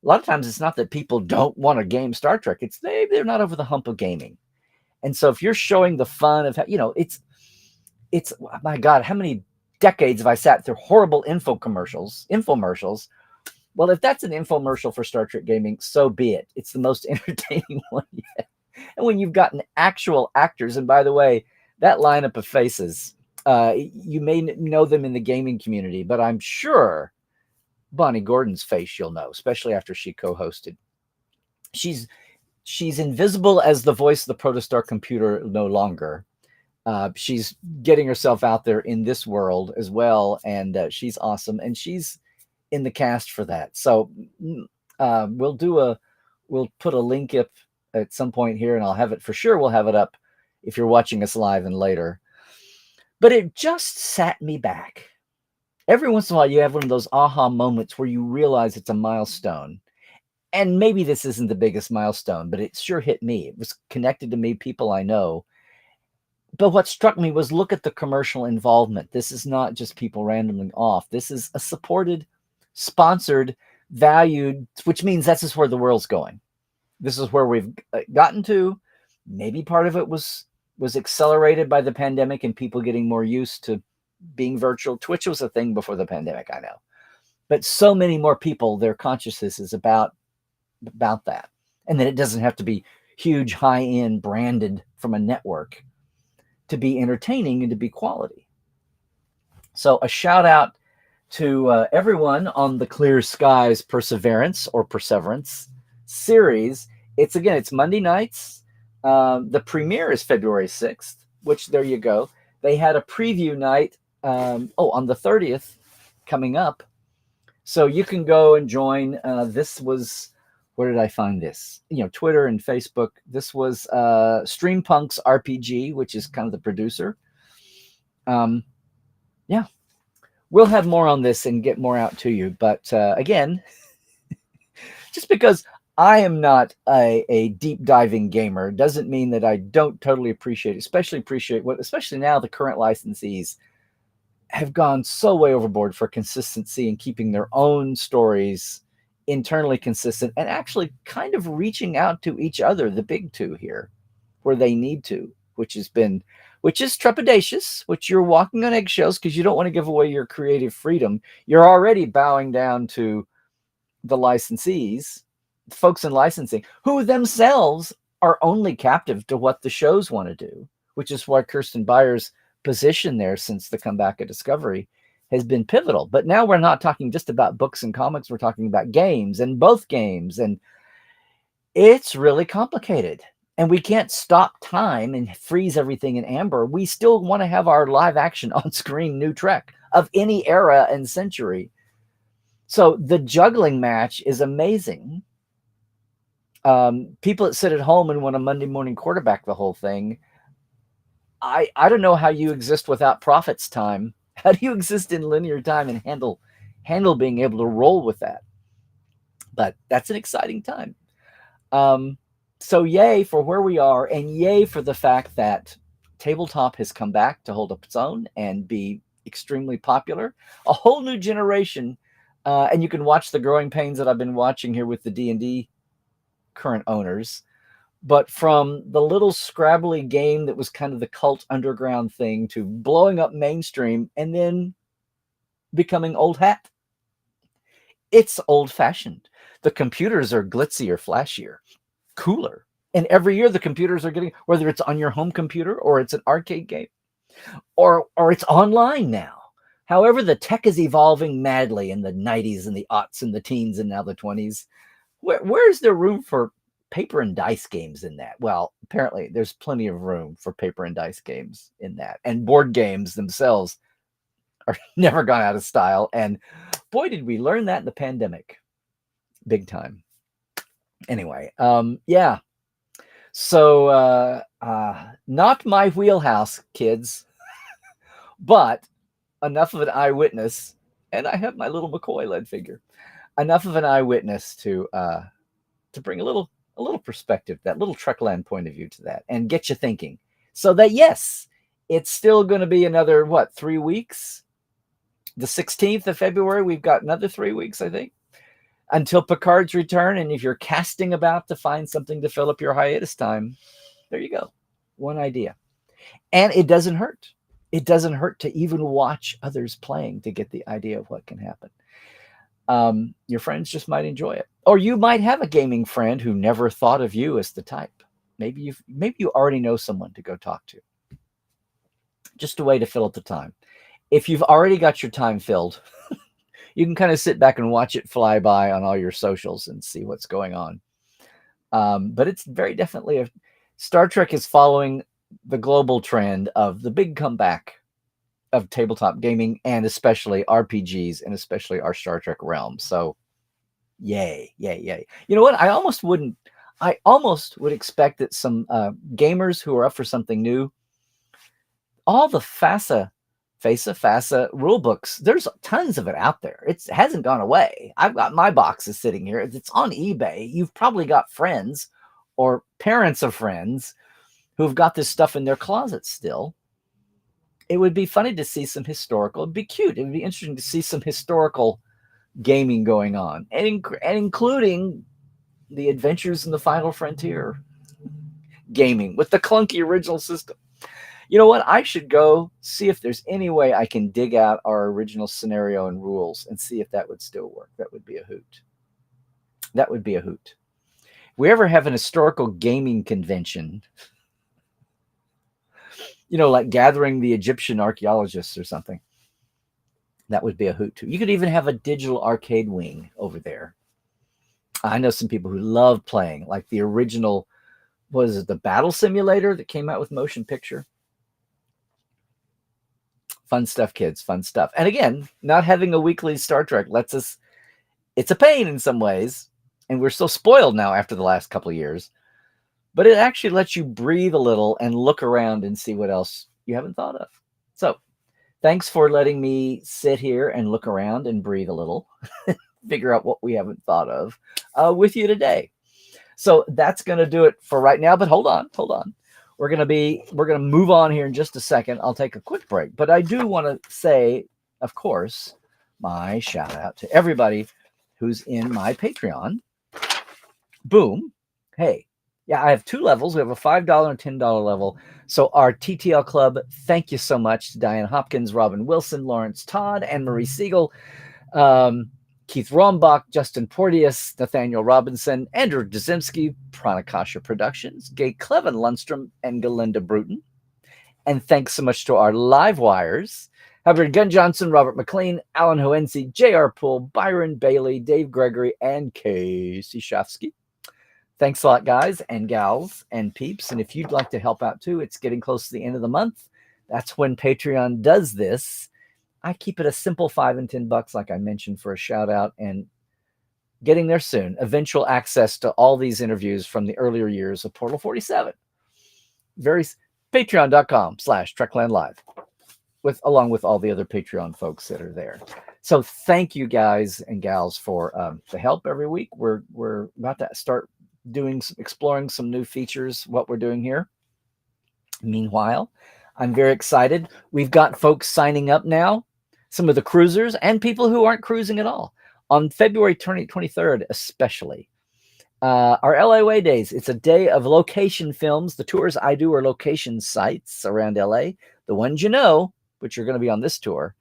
A lot of times it's not that people don't want to game Star Trek. It's they're not over the hump of gaming. And so if you're showing the fun of, it's my God, how many decades have I sat through horrible infomercials Well, if that's an infomercial for Star Trek gaming, so be it. It's the most entertaining one yet. And when you've gotten actual actors, and by the way, that lineup of faces, you may know them in the gaming community, but I'm sure Bonnie Gordon's face you'll know, especially after she co-hosted. She's she's invisible as the voice of the protostar computer no longer. She's getting herself out there in this world as well, and she's awesome, and she's in the cast for that. So we'll put a link up at some point here, and I'll have it for sure. We'll have it up if you're watching us live and later. But it just sat me back. Every once in a while, you have one of those aha moments where you realize it's a milestone. And maybe this isn't the biggest milestone, but it sure hit me. It was connected to me, people I know. But what struck me was, look at the commercial involvement. This is not just people randomly off. This is a supported, sponsored, valued, which means this is where the world's going. This is where we've gotten to. Maybe part of it was accelerated by the pandemic and people getting more used to being virtual. Twitch was a thing before the pandemic, I know. But so many more people, their consciousness is about that. And then it doesn't have to be huge, high-end, branded from a network to be entertaining and to be quality. So a shout out to everyone on the Clear Skies Perseverance or Perseverance series. It's Monday nights. The premiere is February 6th, which there you go. They had a preview night on the 30th coming up. So you can go and join. This was, where did I find this? Twitter and Facebook. This was Streampunk's RPG, which is kind of the producer. Yeah, we'll have more on this and get more out to you. But again, just because I am not a deep diving gamer doesn't mean that I don't totally appreciate, especially now the current licensees have gone so way overboard for consistency and keeping their own stories internally consistent and actually kind of reaching out to each other, the big two here, where they need to, which is trepidatious, which you're walking on eggshells because you don't want to give away your creative freedom. You're already bowing down to the licensees, folks in licensing, who themselves are only captive to what the shows want to do, which is why Kirsten Byers' position there since the comeback of Discovery has been pivotal. But now we're not talking just about books and comics. We're talking about games, and both games. And it's really complicated. And we can't stop time and freeze everything in amber. We still want to have our live action on screen new Trek of any era and century. So the juggling match is amazing. People that sit at home and want a Monday morning quarterback the whole thing, I don't know how you exist without Prophet's time. How do you exist in linear time and handle being able to roll with that? But that's an exciting time. So yay for where we are, and yay for the fact that tabletop has come back to hold up its own and be extremely popular. A whole new generation, and you can watch the growing pains that I've been watching here with the D&D current owners. But from the little scrabbly game that was kind of the cult underground thing to blowing up mainstream and then becoming old hat. It's old-fashioned. The computers are glitzier, flashier, cooler. And every year the computers are getting, whether it's on your home computer or it's an arcade game or it's online now. However, the tech is evolving madly in the 90s and the aughts and the teens and now the 20s. Where is there room for paper and dice games in that? Well, apparently there's plenty of room for paper and dice games in that. And board games themselves are never gone out of style. And boy, did we learn that in the pandemic. Big time. Anyway, yeah. So not my wheelhouse, kids, but enough of an eyewitness, and I have my little McCoy lead figure. Enough of an eyewitness to bring a little perspective, that little Trekland point of view to that, and get you thinking. So that yes, it's still going to be another 3 weeks. The 16th of February, we've got another 3 weeks, I think, until Picard's return. And if you're casting about to find something to fill up your hiatus time, there you go. One idea. And it doesn't hurt. It doesn't hurt to even watch others playing to get the idea of what can happen. Your friends just might enjoy it. Or you might have a gaming friend who never thought of you as the type. Maybe you already know someone to go talk to. Just a way to fill up the time. If you've already got your time filled, you can kind of sit back and watch it fly by on all your socials and see what's going on. But it's very definitely Star Trek is following the global trend of the big comeback of tabletop gaming, and especially RPGs, and especially our Star Trek realm. So yay, yay, yay. You know what? I almost would expect that some gamers who are up for something new, all the FASA rule books, there's tons of it out there. It hasn't gone away. I've got my boxes sitting here. It's on eBay. You've probably got friends or parents of friends who've got this stuff in their closets still. It would be funny to see some historical. It'd be cute. It would be interesting to see some historical gaming going on, and including the Adventures in the Final Frontier gaming with the clunky original system. You know what? I should go see if there's any way I can dig out our original scenario and rules and see if that would still work. That would be a hoot. That would be a hoot. If we ever have an historical gaming convention, like gathering the Egyptian archaeologists or something, that would be a hoot too. You could even have a digital arcade wing over there. I know some people who love playing like the original, what is it, the Battle Simulator that came out with motion picture. Fun stuff, kids, fun stuff. And again, not having a weekly Star Trek it's a pain in some ways, and we're so spoiled now after the last couple of years, but it actually lets you breathe a little and look around and see what else you haven't thought of. So thanks for letting me sit here and look around and breathe a little, figure out what we haven't thought of with you today. So that's going to do it for right now, but hold on. We're going to move on here in just a second. I'll take a quick break, but I do want to say, of course, my shout out to everybody who's in my Patreon. Boom. Hey, yeah, I have 2 levels. We have a $5 and $10 level. So our TTL club, thank you so much to Diane Hopkins, Robin Wilson, Lawrence Todd, Anne-Marie Siegel, Keith Rombach, Justin Porteous, Nathaniel Robinson, Andrew Dzimski, Pranakasha Productions, Gay Clevin Lundstrom, and Galinda Bruton. And thanks so much to our live wires, Hubbard Gunn Johnson, Robert McLean, Alan Hoensi, J.R. Poole, Byron Bailey, Dave Gregory, and Casey Shafsky. Thanks a lot, guys and gals and peeps. And if you'd like to help out too, it's getting close to the end of the month. That's when Patreon does this. I keep it a simple $5 and $10, like I mentioned, for a shout out, and getting there soon. Eventual access to all these interviews from the earlier years of Portal 47. Patreon.com/Trekland Live, along with all the other Patreon folks that are there. So thank you guys and gals for the help every week. We're about to start exploring some new features, what we're doing here. Meanwhile, I'm very excited. We've got folks signing up now, some of the cruisers and people who aren't cruising at all. On February 23rd, especially, our LA Way Days. It's a day of location films. The tours I do are location sites around LA. The ones you know, which are going to be on this tour,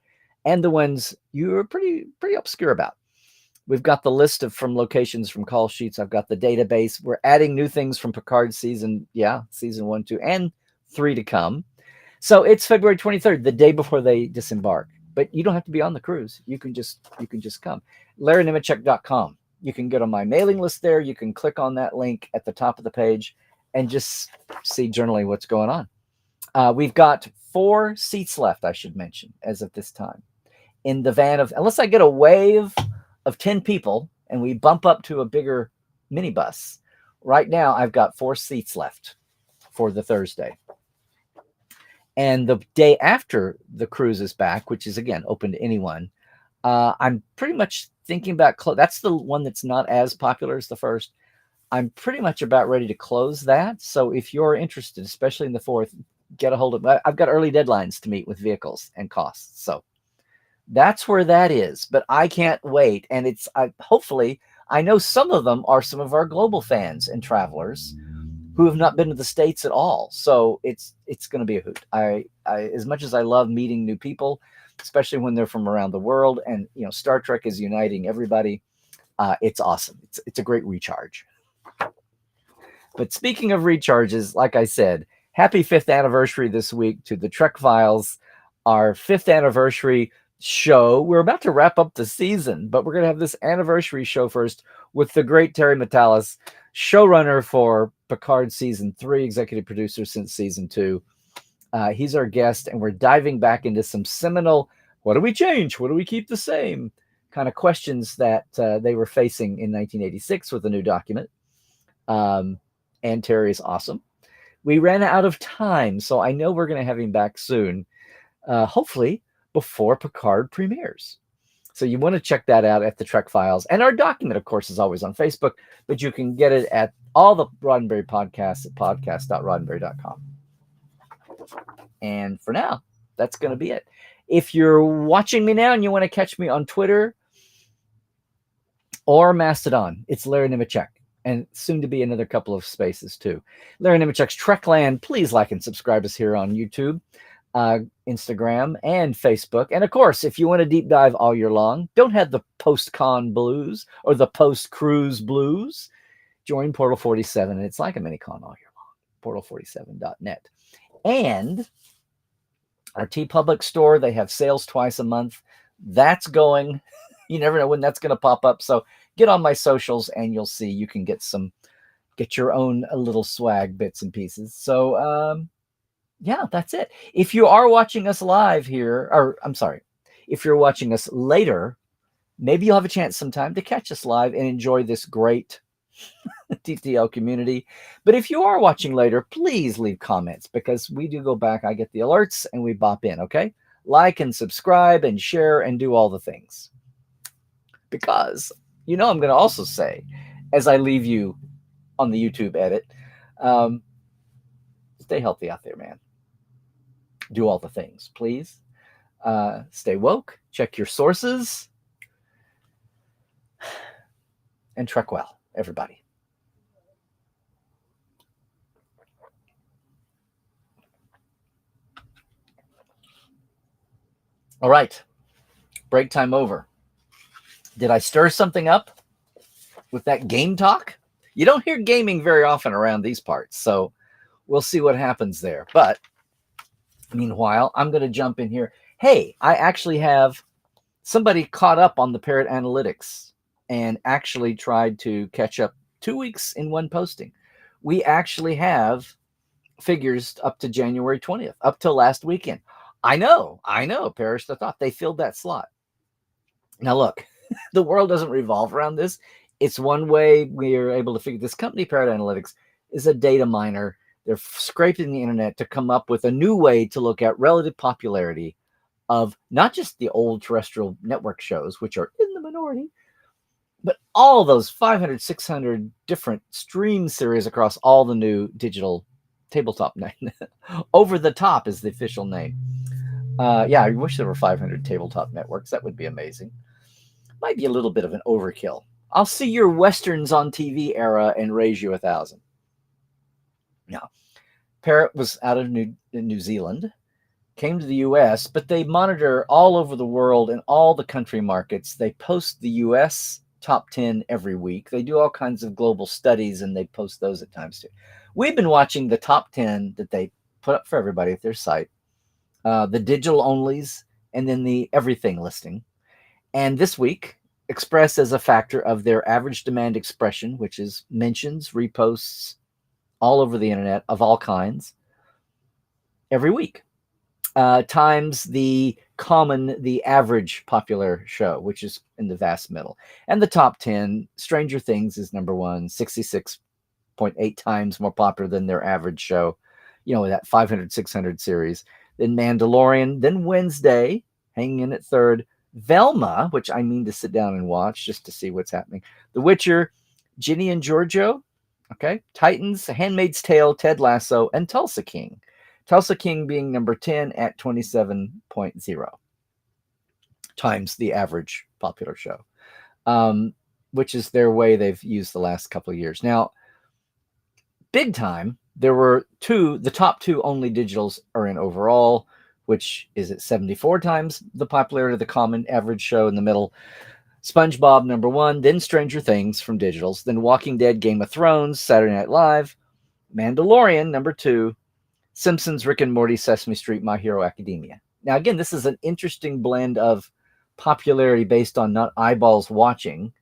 and the ones you're pretty obscure about. We've got the list from locations from call sheets. I've got the database. We're adding new things from Picard season 1, 2, and 3 to come. So it's February 23rd, the day before they disembark. But you don't have to be on the cruise. You can just come. LarryNemechek.com. You can get on my mailing list there. You can click on that link at the top of the page and just see generally what's going on. We've got 4 seats left, I should mention, as of this time. In the van unless I get a wave of 10 people and we bump up to a bigger minibus. Right now, I've got 4 seats left for the Thursday. And the day after the cruise is back, which is, again, open to anyone, I'm pretty much thinking about that's the one that's not as popular as the first. I'm pretty much about ready to close that. So if you're interested, especially in the 4th, get a hold of I've got early deadlines to meet with vehicles and costs. So that's where that is. But I can't wait. And hopefully, I know some of them are some of our global fans and travelers who have not been to the States at all. So it's going to be a hoot. I as much as I love meeting new people, especially when they're from around the world. And Star Trek is uniting everybody. It's awesome. It's a great recharge. But speaking of recharges, like I said, happy 5th anniversary this week to the Trek Files, our 5th anniversary show. We're about to wrap up the season, but we're going to have this anniversary show first with the great Terry Matalas, showrunner for Picard Season 3, executive producer since Season 2. He's our guest, and we're diving back into some seminal, what do we change? What do we keep the same? Kind of questions that they were facing in 1986 with the new document. And Terry is awesome. We ran out of time, so I know we're going to have him back soon, hopefully before Picard premieres. So you want to check that out at the Trek Files. And our document, of course, is always on Facebook, but you can get it at all the Roddenberry podcasts at podcast.roddenberry.com. And for now, that's going to be it. If you're watching me now and you want to catch me on Twitter or Mastodon, it's Larry Nemechek. And soon to be another couple of spaces too. Larry Nemechek's Trekland. Please like and subscribe us here on YouTube, Instagram, and Facebook. And of course, if you want to deep dive all year long, don't have the post-con blues or the post-cruise blues, join Portal 47. And it's like a mini-con all year long. Portal47.net. And our TeePublic store, they have sales twice a month. That's going. You never know when that's going to pop up. So get on my socials and you'll see you can get your own little swag bits and pieces. So, yeah, that's it. If you are watching us live here, or I'm sorry, if you're watching us later, maybe you'll have a chance sometime to catch us live and enjoy this great TTL community. But if you are watching later, please leave comments because we do go back. I get the alerts and we bop in, okay? Like and subscribe and share and do all the things. Because I'm going to also say, as I leave you on the YouTube edit, stay healthy out there, man. Do all the things, please. Stay woke. Check your sources. And trek well, everybody. All right. Break time over. Did I stir something up with that game talk? You don't hear gaming very often around these parts, so we'll see what happens there. But meanwhile, I'm going to jump in here. Hey, I actually have somebody caught up on the Parrot Analytics and actually tried to catch up 2 weeks in one posting. We actually have figures up to January 20th, up till last weekend. I know, perish the thought. They filled that slot. Now, look, the world doesn't revolve around this. It's one way we are able to figure this company, Parrot Analytics, is a data miner. They're scraping the internet to come up with a new way to look at relative popularity of not just the old terrestrial network shows, which are in the minority, but all those 500, 600 different stream series across all the new digital tabletop. Over the Top is the official name. Yeah, I wish there were 500 tabletop networks. That would be amazing. Might be a little bit of an overkill. I'll see your Westerns on TV era and raise you 1,000. Now, Parrot was out of New Zealand, came to the U.S., but they monitor all over the world and all the country markets. They post the U.S. top 10 every week. They do all kinds of global studies, and they post those at times too. We've been watching the top 10 that they put up for everybody at their site, the digital onlys, and then the everything listing. And this week, expressed as a factor of their average demand expression, which is mentions, reposts, all over the internet of all kinds, every week, times the average popular show, which is in the vast middle. And the top 10, Stranger Things is number one, 66.8 times more popular than their average show, that 500, 600 series. Then Mandalorian, then Wednesday, hanging in at third. Velma, which I mean to sit down and watch just to see what's happening. The Witcher, Ginny and Giorgio, okay, Titans, Handmaid's Tale, Ted Lasso, and Tulsa King. Tulsa King being number 10 at 27.0 times the average popular show, which is their way they've used the last couple of years. Now, big time, there were the top two only digitals are in overall, which is at 74 times the popularity of the common average show in the middle. SpongeBob, number one, then Stranger Things from digitals, then Walking Dead, Game of Thrones, Saturday Night Live, Mandalorian, number two, Simpsons, Rick and Morty, Sesame Street, My Hero Academia. Now, again, this is an interesting blend of popularity based on not eyeballs watching,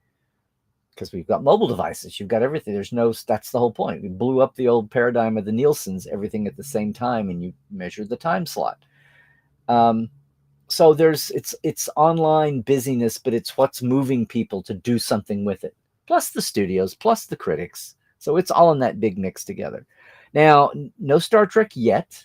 because we've got mobile devices, you've got everything. That's the whole point. We blew up the old paradigm of the Nielsen's, everything at the same time, and you measure the time slot. So it's online busyness, but it's what's moving people to do something with it. Plus the studios, plus the critics. So it's all in that big mix together. Now, no Star Trek yet.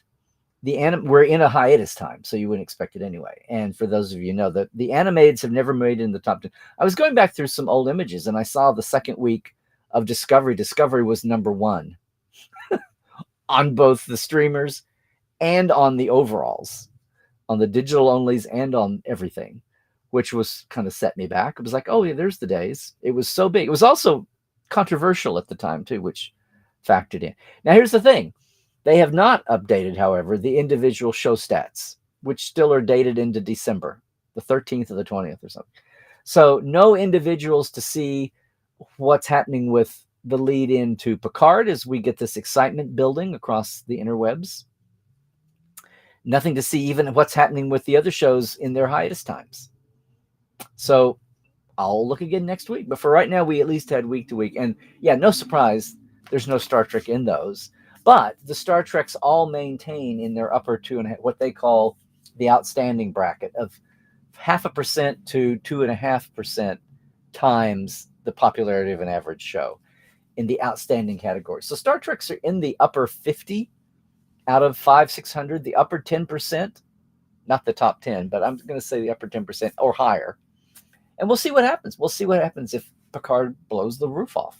We're in a hiatus time, so you wouldn't expect it anyway. And for those of you who know that the animateds have never made it in the top 10. I was going back through some old images, and I saw the second week of Discovery. Discovery was number one on both the streamers and on the overalls, on the digital onlys and on everything, which was kind of set me back. It was like, oh yeah, there's the days. It was so big. It was also controversial at the time too, which factored in. Now here's the thing. They have not updated, however, the individual show stats, which still are dated into December, the 13th or the 20th or something. So no individuals to see what's happening with the lead into Picard as we get this excitement building across the interwebs. Nothing to see even what's happening with the other shows in their hiatus times. So I'll look again next week. But for right now, we at least had week to week. And yeah, no surprise, there's no Star Trek in those. But the Star Treks all maintain in their upper 2.5%, what they call the outstanding bracket of 0.5% to 2.5% times the popularity of an average show in the outstanding category. So Star Treks are in the upper 50 out of 500-600, the upper 10%, not the top 10, but I'm going to say the upper 10% or higher. And we'll see what happens. We'll see what happens if Picard blows the roof off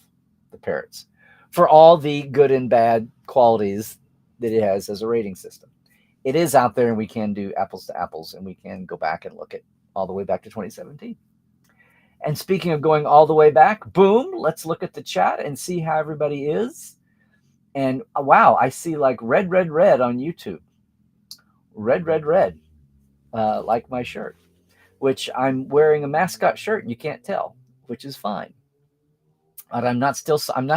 the parrots for all the good and bad qualities that it has as a rating system. It is out there, and we can do apples to apples, and we can go back and look at all the way back to 2017. And speaking of going all the way back, boom, let's look at the chat and see how everybody is. And wow, I see like red on YouTube. Red, like my shirt, which I'm wearing a mascot shirt, and you can't tell, which is fine. But I'm not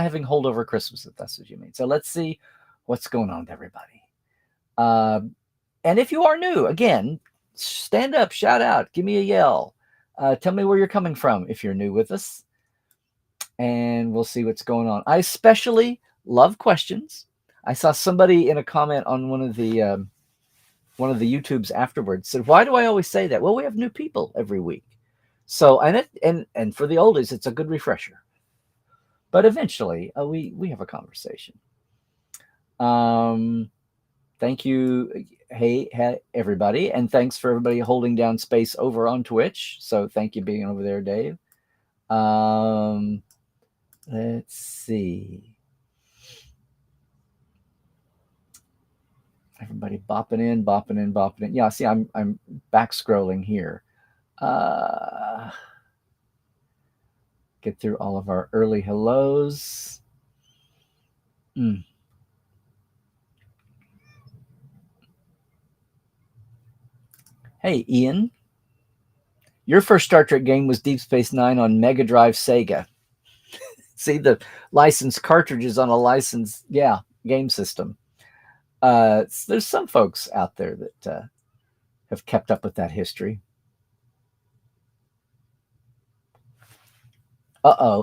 having holdover Christmas, if that's what you mean. So let's see what's going on with everybody. And if you are new, again, stand up, shout out, give me a yell. Tell me where you're coming from if you're new with us. And we'll see what's going on. I especially love questions. I saw somebody in a comment on one of the YouTubes afterwards said, "Why do I always say that?" Well, we have new people every week. So and for the oldies, it's a good refresher. But eventually, we have a conversation. Thank you, hey everybody, and thanks for everybody holding down space over on Twitch. So thank you being over there, Dave. Let's see. Everybody bopping in. Yeah, see, I'm back scrolling here. Get through all of our early hellos. Hey, Ian. Your first Star Trek game was Deep Space Nine on Mega Drive Sega. See, the licensed cartridges on a licensed, game system. There's some folks out there that have kept up with that history.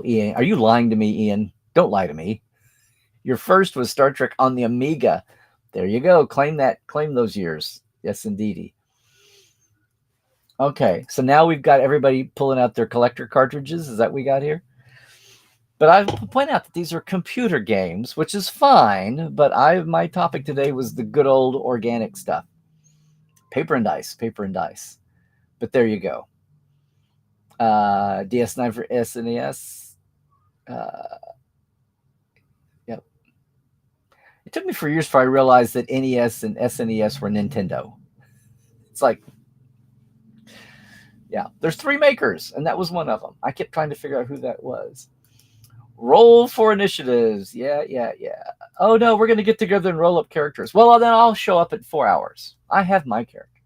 Ian. Are you lying to me, Ian? Don't lie to me. Your first was Star Trek on the Amiga. There you go. Claim those years. Yes, indeedy. Okay, so now we've got everybody pulling out their collector cartridges. Is that what we got here? But I will point out that these are computer games, which is fine, but my topic today was the good old organic stuff. Paper and dice. But there you go. DS9 for SNES. Yep. It took me 4 years before I realized that NES and SNES were Nintendo. It's like, yeah, there's 3 makers, and that was one of them. I kept trying to figure out who that was. Roll for initiatives. Yeah. Oh, no, we're going to get together and roll up characters. Well, then I'll show up at 4 hours. I have my character.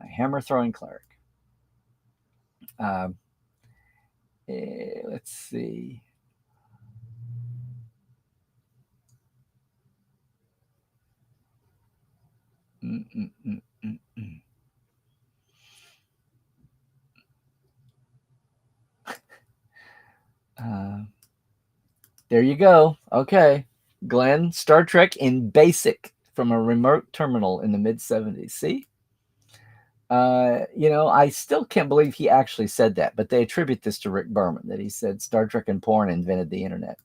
A hammer throwing cleric. Let's see. There you go. Okay. Glenn, Star Trek in BASIC from a remote terminal in the mid 70s. See? I still can't believe he actually said that, but they attribute this to Rick Berman, that he said Star Trek and porn invented the internet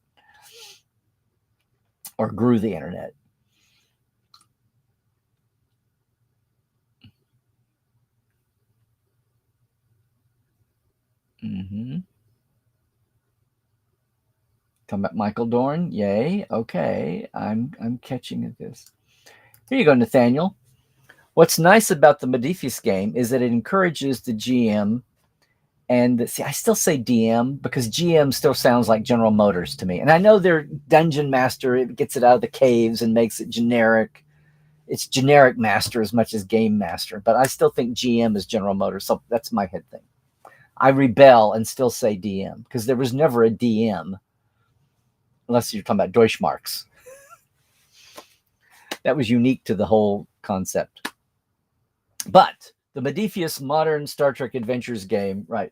or grew the internet. Mm-hmm. Come back, Michael Dorn. Yay. Okay. I'm catching at this. Here you go, Nathaniel. What's nice about the Modiphius game is that it encourages the GM and see, I still say DM because GM still sounds like General Motors to me. And I know they're Dungeon Master, it gets it out of the caves and makes it generic. It's generic master as much as game master, but I still think GM is General Motors. So that's my head thing. I rebel and still say DM because there was never a DM unless you're talking about Deutschmarks. That was unique to the whole concept. But the Modiphius modern Star Trek Adventures game, right,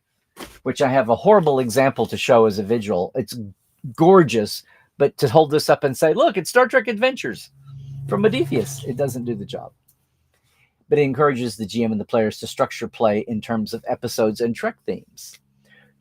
which I have a horrible example to show as a visual. It's gorgeous, but to hold this up and say, look, it's Star Trek Adventures from Modiphius, it doesn't do the job. But it encourages the GM and the players to structure play in terms of episodes and Trek themes.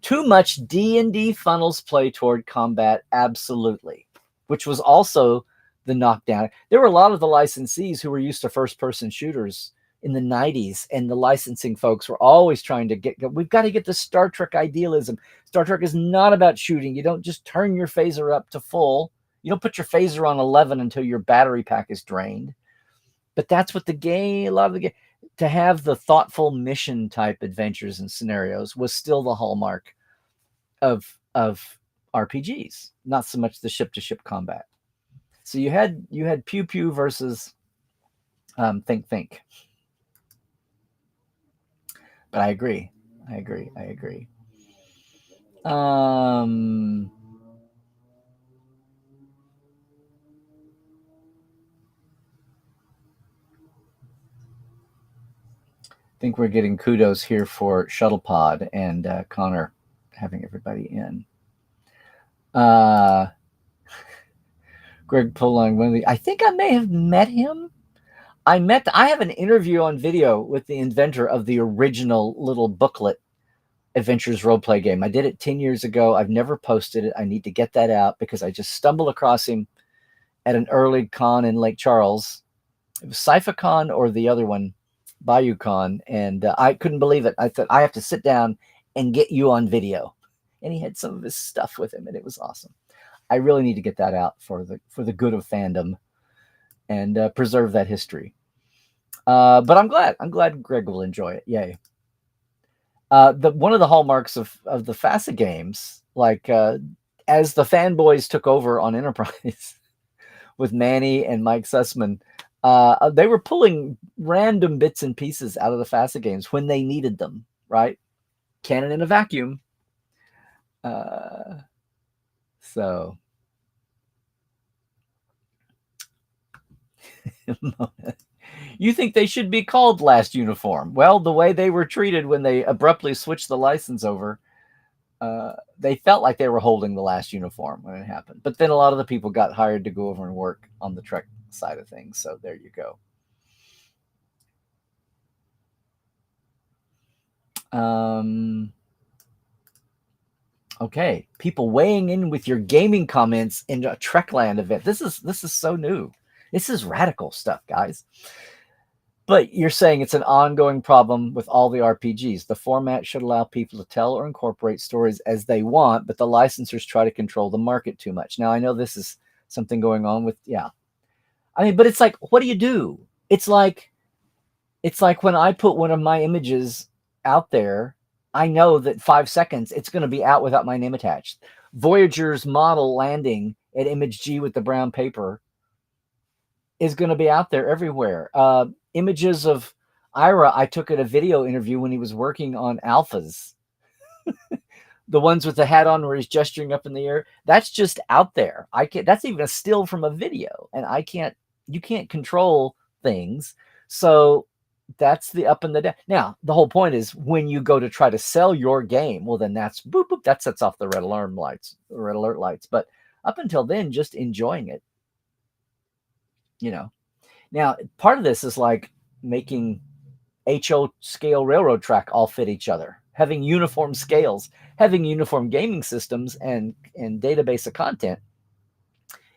Too much D&D funnels play toward combat, absolutely, which was also the knockdown. There were a lot of the licensees who were used to first-person shooters in the 90s, and the licensing folks were always trying to we've got to get the Star Trek idealism. Star Trek is not about shooting. You don't just turn your phaser up to full. You don't put your phaser on 11 until your battery pack is drained. But that's what a lot of the game, to have the thoughtful mission type adventures and scenarios was still the hallmark of RPGs, not so much the ship-to-ship combat. So you had Pew Pew versus Think Think. But I agree. I think we're getting kudos here for Shuttlepod and Connor having everybody in. Greg Polong, I think I may have met him. I have an interview on video with the inventor of the original little booklet Adventures roleplay game. I did it 10 years ago. I've never posted it. I need to get that out because I just stumbled across him at an early con in Lake Charles. It was CypherCon or the other one, BayouCon, and I couldn't believe it. I thought, I have to sit down and get you on video. And he had some of his stuff with him, and it was awesome. I really need to get that out for the good of fandom and preserve that history. But I'm glad Greg will enjoy it. Yay. One of the hallmarks of the FASA games, like as the fanboys took over on Enterprise with Manny and Mike Sussman, they were pulling random bits and pieces out of the FASA games when they needed them, right? Canon in a vacuum. So you think they should be called Last Uniform? Well, the way they were treated when they abruptly switched the license over, they felt like they were holding the Last Uniform when it happened. But then a lot of the people got hired to go over and work on the Trek side of things. So there you go. Okay, people weighing in with your gaming comments in a Trekland event. This is so new. This is radical stuff, guys. But you're saying it's an ongoing problem with all the RPGs. The format should allow people to tell or incorporate stories as they want, but the licensors try to control the market too much. Now, I know this is something going on with, but it's like, what do you do? It's like when I put one of my images out there, I know that 5 seconds, it's going to be out without my name attached. Voyager's model landing at Image G with the brown paper is going to be out there everywhere. Images of Ira, I took at a video interview when he was working on alphas, the ones with the hat on where he's gesturing up in the air. That's just out there. I can't. That's even a still from a video, and I can't. You can't control things, so that's the up and the down. Now, the whole point is when you go to try to sell your game, well, then that's boop boop. That sets off the red alarm lights, red alert lights. But up until then, just enjoying it. You know. Now, part of this is like making HO scale railroad track all fit each other, having uniform scales, having uniform gaming systems and database of content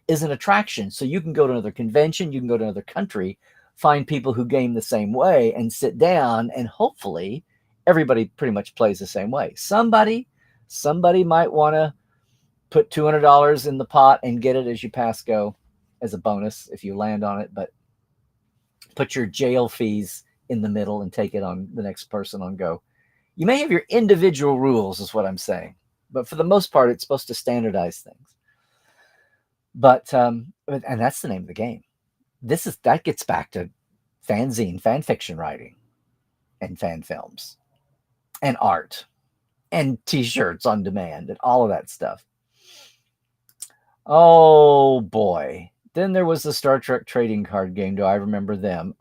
is an attraction. So you can go to another convention, you can go to another country, find people who game the same way and sit down, and hopefully everybody pretty much plays the same way. Somebody might want to put $200 in the pot and get it as you pass go as a bonus if you land on it, but put your jail fees in the middle and take it on the next person on go. You may have your individual rules is what I'm saying, but for the most part, it's supposed to standardize things. But and that's the name of the game. That gets back to fanzine, fan fiction writing, and fan films, and art, and T-shirts on demand, and all of that stuff. Oh boy! Then there was the Star Trek trading card game. Do I remember them?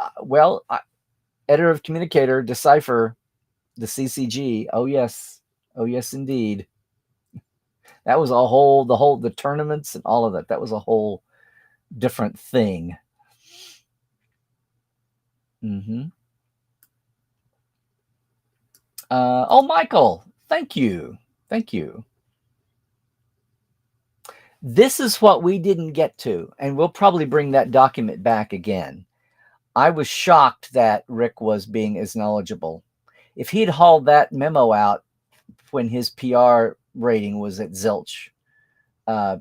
Editor of Communicator, Decipher, the CCG. Oh yes, indeed. That was the tournaments and all of that. That was a whole different thing. Mm-hmm. Michael, thank you. This is what we didn't get to, and we'll probably bring that document back again. I was shocked that Rick was being as knowledgeable. If he'd hauled that memo out when his PR rating was at zilch,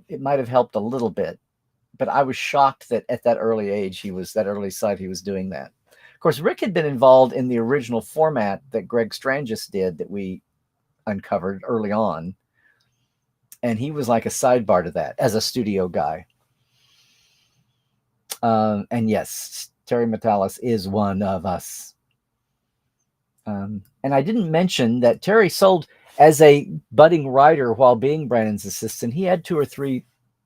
it might have helped a little bit. But I was shocked that at that early age, he was doing that. Of course, Rick had been involved in the original format that Greg Strangis did that we uncovered early on. And he was like a sidebar to that as a studio guy. And yes, Terry Metalis is one of us. And I didn't mention that Terry sold as a budding writer while being Brandon's assistant. He had 2 or 3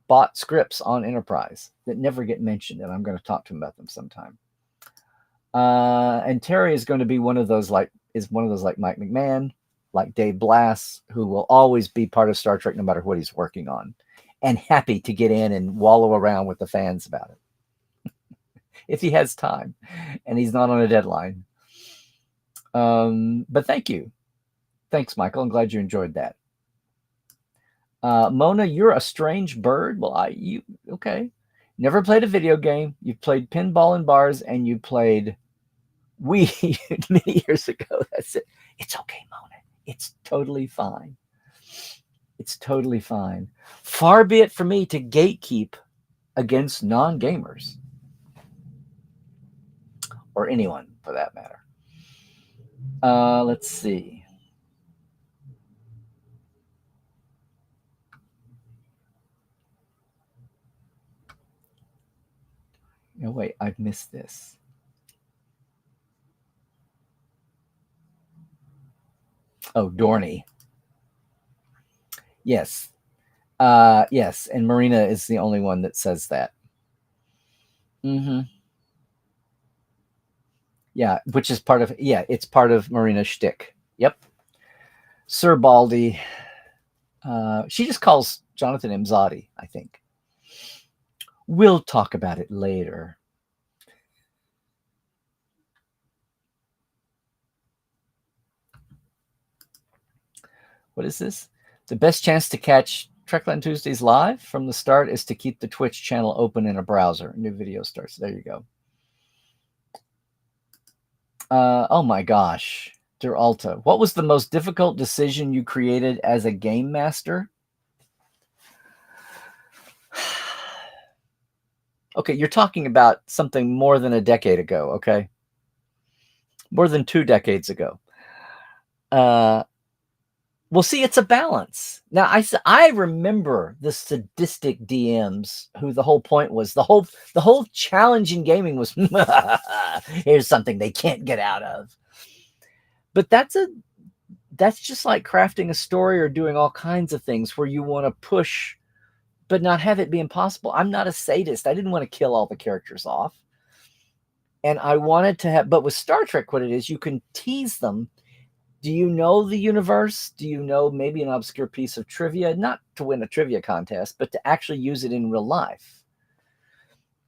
bought scripts on Enterprise that never get mentioned, and I'm going to talk to him about them sometime. And Terry is going to be one of those like Mike McMahon, like Dave Blass, who will always be part of Star Trek no matter what he's working on, and happy to get in and wallow around with the fans about it if he has time and he's not on a deadline. But thanks, Michael. I'm glad you enjoyed that. Mona, you're a strange bird. Well, okay. Never played a video game. You played pinball in bars, and you played Wii many years ago. That's it. It's okay, Mona. It's totally fine. It's totally fine. Far be it for me to gatekeep against non-gamers. Or anyone, for that matter. Let's see. No, wait, I've missed this. Oh, Dorney. Yes. Yes, and Marina is the only one that says that. Mm-hmm. Yeah, which is part of, it's part of Marina's shtick. Yep. Sir Baldy. She just calls Jonathan Imzadi, I think. We'll talk about it later. What is this? The best chance to catch Trekland Tuesdays live from the start is to keep the Twitch channel open in a browser. New video starts. There you go. Oh my gosh. Dear Alta, what was the most difficult decision you created as a game master? Okay, you're talking about something more than a decade ago, okay? More than 2 decades ago. Well, see, it's a balance. Now, I remember the sadistic DMs who the whole point was the whole challenge in gaming was here's something they can't get out of. But that's just like crafting a story or doing all kinds of things where you want to push but not have it be impossible. I'm not a sadist. I didn't want to kill all the characters off. And I wanted to have, but with Star Trek, what it is, you can tease them. Do you know the universe? Do you know maybe an obscure piece of trivia? Not to win a trivia contest, but to actually use it in real life.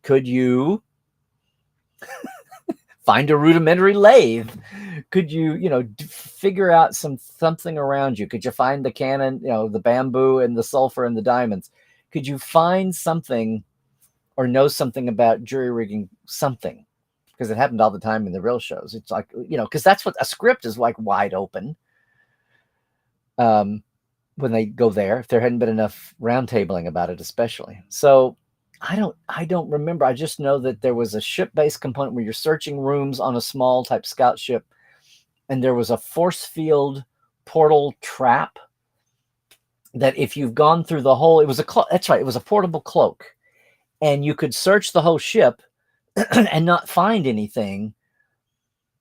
Could you find a rudimentary lathe? Could you, figure out something around you? Could you find the cannon, the bamboo and the sulfur and the diamonds? Could you find something or know something about jury rigging something? Because it happened all the time in the real shows. It's like, because that's what a script is like, wide open. When they go there, if there hadn't been enough roundtabling about it, especially. So I don't remember. I just know that there was a ship-based component where you're searching rooms on a small type scout ship, and there was a force field portal trap that if you've gone through the whole, that's right, it was a portable cloak, and you could search the whole ship and not find anything,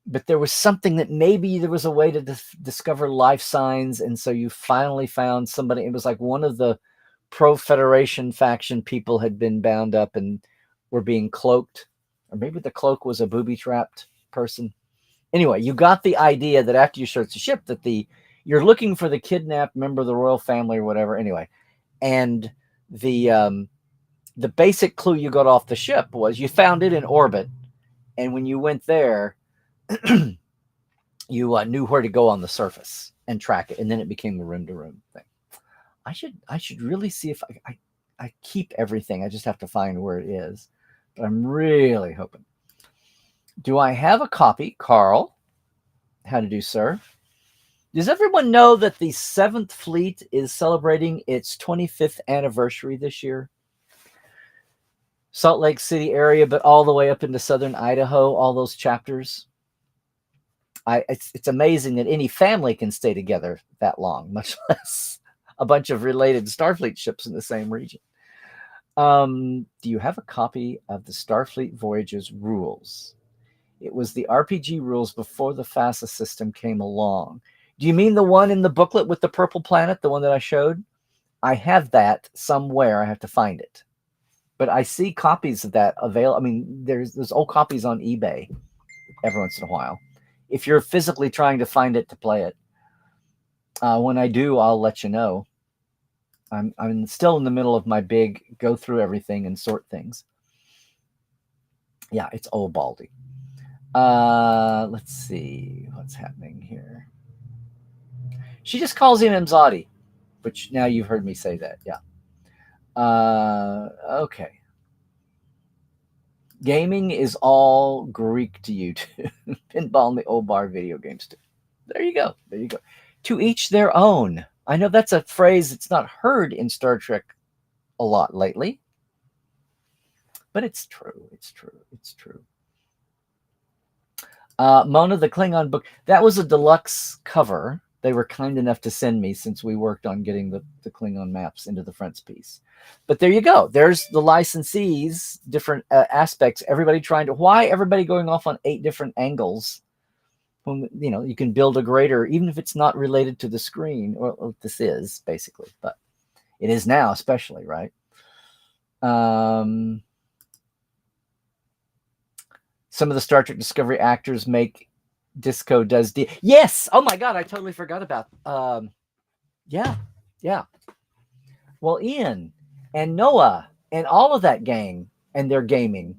but there was something that maybe there was a way to discover life signs, and so you finally found somebody. It was like one of the pro-Federation faction people had been bound up and were being cloaked, or maybe the cloak was a booby-trapped person. Anyway, you got the idea that after you search the ship that you're looking for the kidnapped member of the royal family or whatever. Anyway, and the basic clue you got off the ship was you found it in orbit, and when you went there, you knew where to go on the surface and track it, and then it became a room-to-room thing. I should really see if I keep everything. I just have to find where it is, but I'm really hoping. Do I have a copy, Carl? How to do, sir? Does everyone know that the 7th Fleet is celebrating its 25th anniversary this year? Salt Lake City area, but all the way up into southern Idaho, all those chapters. It's amazing that any family can stay together that long, much less a bunch of related Starfleet ships in the same region. Do you have a copy of the Starfleet Voyages rules? It was the RPG rules before the FASA system came along. Do you mean the one in the booklet with the purple planet, the one that I showed? I have that somewhere. I have to find it. But I see copies of that available. I mean, there's old copies on eBay every once in a while. If you're physically trying to find it to play it, when I do, I'll let you know. I'm still in the middle of my big go through everything and sort things. Yeah, it's old Baldy. Let's see what's happening here. She just calls him Mzadi, which now you've heard me say that. Yeah. Okay. Gaming is all Greek to you too. Pinball and the old bar video games too. There you go. There you go. To each their own. I know that's a phrase that's not heard in Star Trek a lot lately. But it's true. It's true. It's true. Mona, the Klingon book, that was a deluxe cover. They were kind enough to send me since we worked on getting the Klingon maps into the frontispiece. But there you go. There's the licensees, different aspects. Why everybody going off on 8 different angles? When, you can build a greater, even if it's not related to the screen. Well, this is basically, but it is now, especially, right? Some of the Star Trek Discovery actors make Disco does yes. Oh my God, I totally forgot about. Yeah. Well, Ian and Noah and all of that gang and their gaming,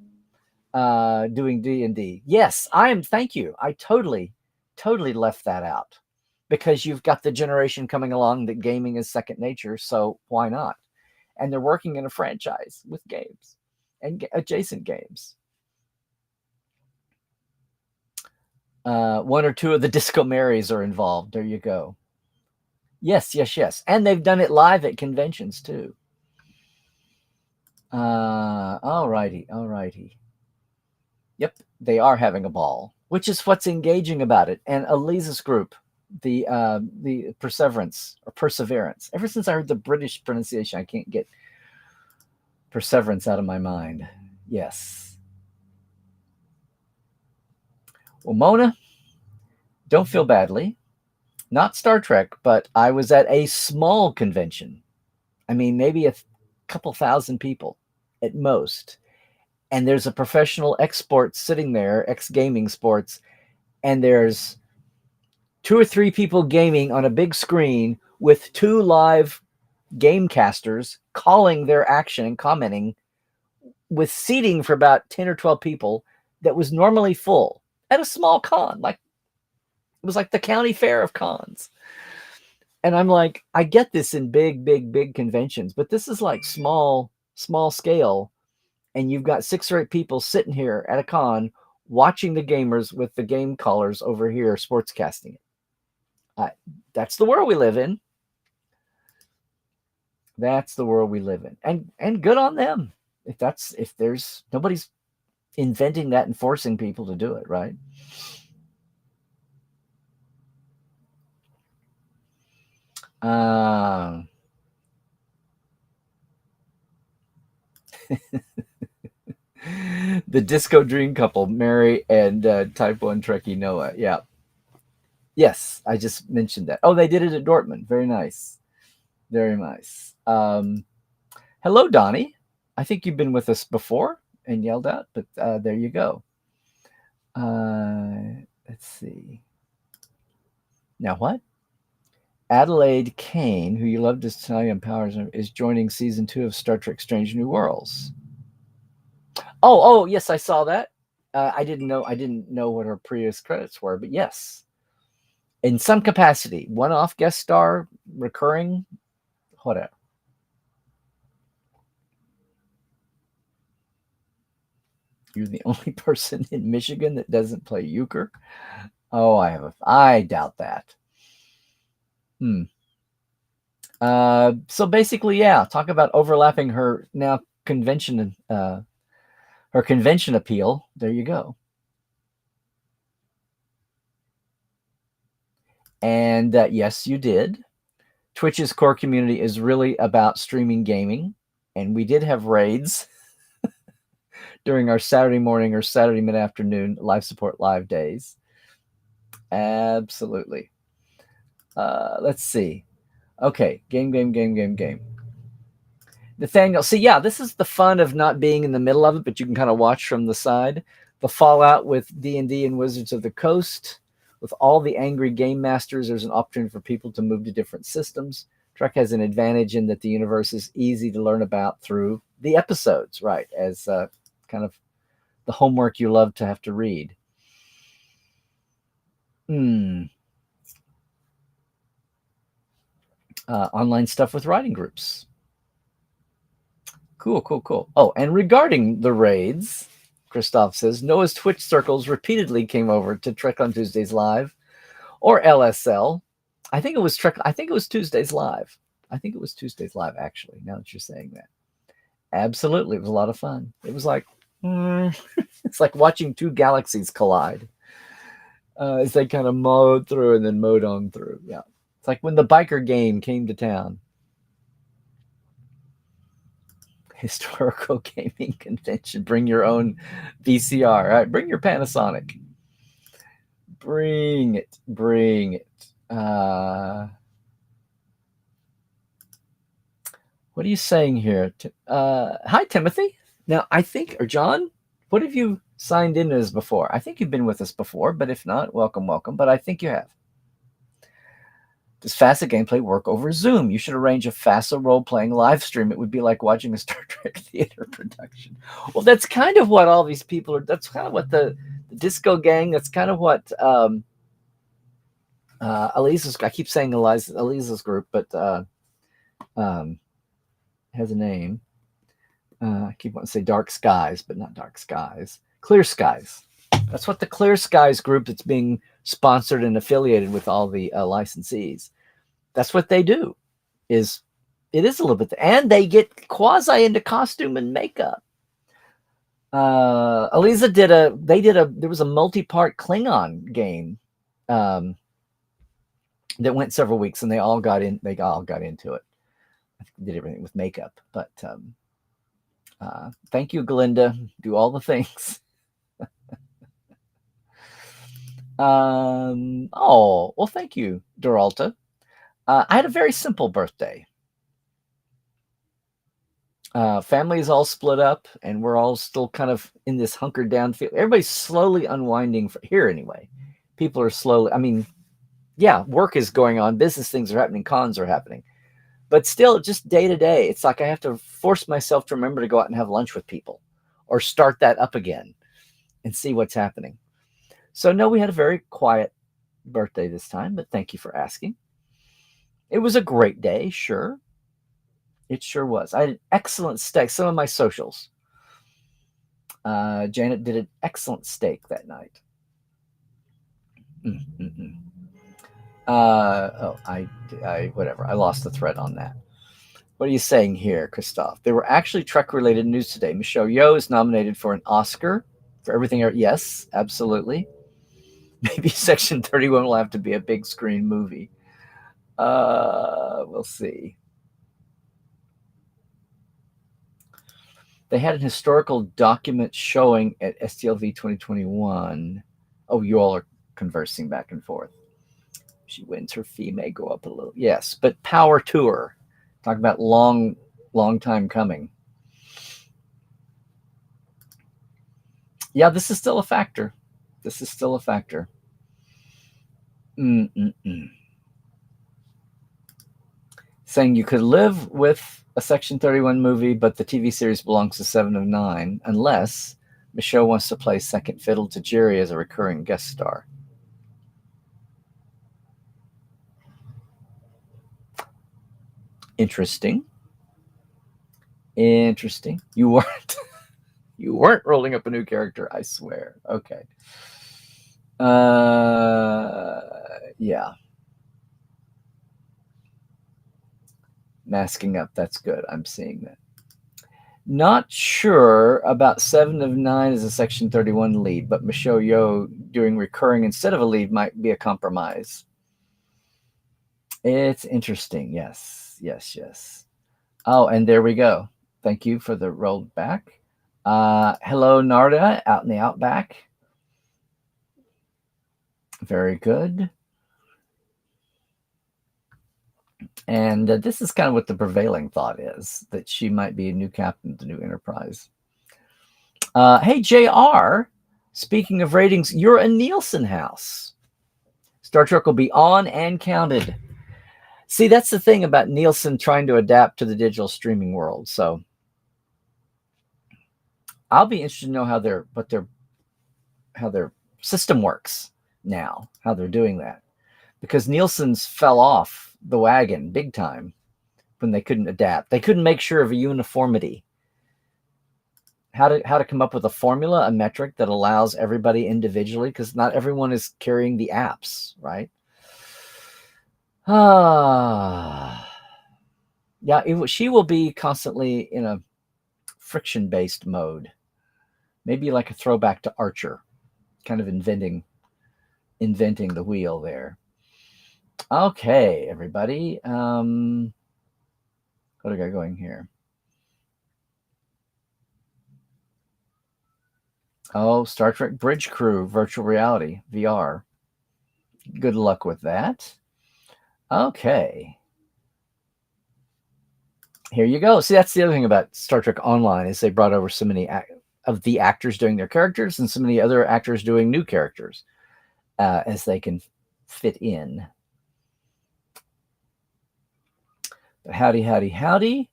doing D&D. Yes, thank you. I totally left that out because you've got the generation coming along that gaming is second nature. So why not? And they're working in a franchise with games and adjacent games. 1 or 2 of the Disco Marys are involved. There you go. Yes. And they've done it live at conventions too. All righty. Yep, they are having a ball, which is what's engaging about it. And Elisa's group, The perseverance or perseverance. Ever since I heard the British pronunciation, I can't get perseverance out of my mind. Yes. Well, Mona, don't feel badly. Not Star Trek, but I was at a small convention. I mean, maybe a couple thousand people at most. And there's a professional export sitting there, ex gaming sports, and there's 2 or 3 people gaming on a big screen with 2 live game casters calling their action and commenting, with seating for about 10 or 12 people that was normally full at a small con. Like, it was like the county fair of cons. And I'm like, I get this in big conventions, but this is like small scale. And you've got 6 or 8 people sitting here at a con watching the gamers with the game callers over here sportscasting it. That's the world we live in. That's the world we live in. And good on them. If there's nobody's inventing that and forcing people to do it, right? The disco dream couple, Mary and Type 1 Trekkie Noah. Yeah. Yes, I just mentioned that. Oh, they did it at Dortmund. Very nice. Very nice. Hello, Donnie. I think you've been with us before and yelled out, but there you go. Let's see. Now what? Adelaide Kane, who you love to tell you on Powers, is joining season 2 of Star Trek: Strange New Worlds. Oh, yes, I saw that. I didn't know what her previous credits were, but yes, in some capacity, one-off guest star, recurring, whatever. You're the only person in Michigan that doesn't play euchre. Oh, I doubt that. So basically, yeah, talk about overlapping her now convention, her convention appeal. There you go. And yes, you did. Twitch's core community is really about streaming gaming, and we did have raids during our Saturday morning or Saturday mid-afternoon live support live days. Absolutely. Let's see. Okay, game. Nathaniel, see, yeah, this is the fun of not being in the middle of it, but you can kind of watch from the side. The fallout with D&D and Wizards of the Coast. With all the angry game masters, there's an opportunity for people to move to different systems. Trek has an advantage in that the universe is easy to learn about through the episodes, right? As kind of the homework you love to have to read. Online stuff with writing groups. Cool. Oh, and regarding the raids, Christoph says, Noah's Twitch circles repeatedly came over to Trek on Tuesdays Live or LSL. I think it was Tuesdays Live. I think it was Tuesdays Live, actually, now that you're saying that. Absolutely. It was a lot of fun. It was like, it's like watching 2 galaxies collide as they kind of mowed through and then mowed on through. Yeah. It's like when the biker game came to town. Historical gaming convention. Bring your own VCR. All right, bring your Panasonic. Bring it. What are you saying here? Hi, Timothy. Now, I think, or John, what have you signed in as before? I think you've been with us before, but if not, welcome. But I think you have. Does FASA gameplay work over Zoom? You should arrange a FASA role-playing live stream. It would be like watching a Star Trek theater production. Well, that's kind of what all these people are. That's kind of what the Disco Gang, that's kind of what Elisa's, I keep saying Elisa's group, but has a name. I keep wanting to say Dark Skies, but not Dark Skies. Clear Skies. That's what the Clear Skies group that's being sponsored and affiliated with all the licensees. That's what they do. It is a little bit, and they get quasi into costume and makeup. Elisa there was a multi-part Klingon game that went several weeks, and they all got into it. I did everything with makeup, but thank you, Glinda. Do all the things. Oh, well, thank you, Doralta. I had a very simple birthday. Family is all split up, and we're all still kind of in this hunkered down feel. Everybody's slowly unwinding here anyway. People are slowly, I mean, yeah, work is going on, business things are happening, cons are happening. But still, just day to day, it's like I have to force myself to remember to go out and have lunch with people or start that up again and see what's happening. So, no, we had a very quiet birthday this time, but thank you for asking. It was a great day, sure. It sure was. I had an excellent steak. Some of my socials. Janet did an excellent steak that night. Whatever. I lost the thread on that. What are you saying here, Christoph? There were actually Trek-related news today. Michelle Yeoh is nominated for an Oscar for everything. Yes, absolutely. Maybe Section 31 will have to be a big screen movie. We'll see. They had an historical document showing at STLV 2021. Oh, you all are conversing back and forth. She wins, her fee may go up a little. Yes, but power to her. Talk about long time coming. Yeah, this is still a factor. Saying you could live with a Section 31 movie, but the TV series belongs to 7 of 9, unless Michelle wants to play second fiddle to Jerry as a recurring guest star. Interesting. You weren't rolling up a new character, I swear. Okay. Yeah. Masking up, that's good. I'm seeing that. Not sure about 7 of 9 as a Section 31 lead, but Michelle Yeoh doing recurring instead of a lead might be a compromise. It's interesting. Yes. Oh, and there we go. Thank you for the rolled back. Hello, Narda, out in the outback. Very good. And this is kind of what the prevailing thought is, that she might be a new captain of the new Enterprise. Hey, JR, speaking of ratings, you're a Nielsen house. Star Trek will be on and counted. See, that's the thing about Nielsen trying to adapt to the digital streaming world. So I'll be interested to know how their system works now, how they're doing that. Because Nielsen's fell off the wagon big time when they couldn't adapt. They couldn't make sure of a uniformity. How to come up with a formula, a metric that allows everybody individually, because not everyone is carrying the apps, right? Yeah, she will be constantly in a friction-based mode. Maybe like a throwback to Archer, kind of inventing the wheel there. Okay, everybody. What do I got going here? Oh, Star Trek Bridge Crew, virtual reality, VR. Good luck with that. Okay. Here you go. See, that's the other thing about Star Trek Online is they brought over so many of the actors doing their characters and so many other actors doing new characters as they can fit in. Howdy.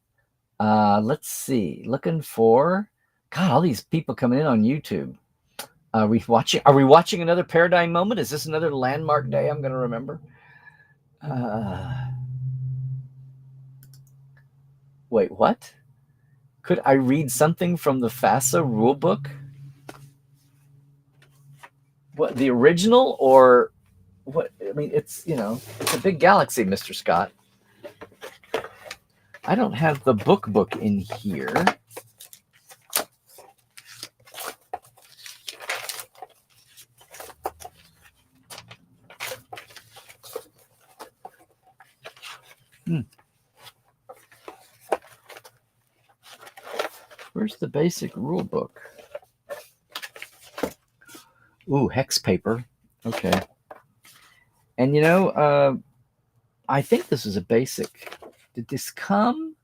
Let's see. Looking for all these people coming in on YouTube. Are we watching another paradigm moment? Is this another landmark day I'm going to remember? Wait, what? Could I read something from the FASA rulebook? What, the original or what? I mean, it's it's a big galaxy, Mr. Scott. I don't have the book in here. Where's the basic rule book? Ooh, hex paper. Okay. And you know, I think this is a basic. Did this come?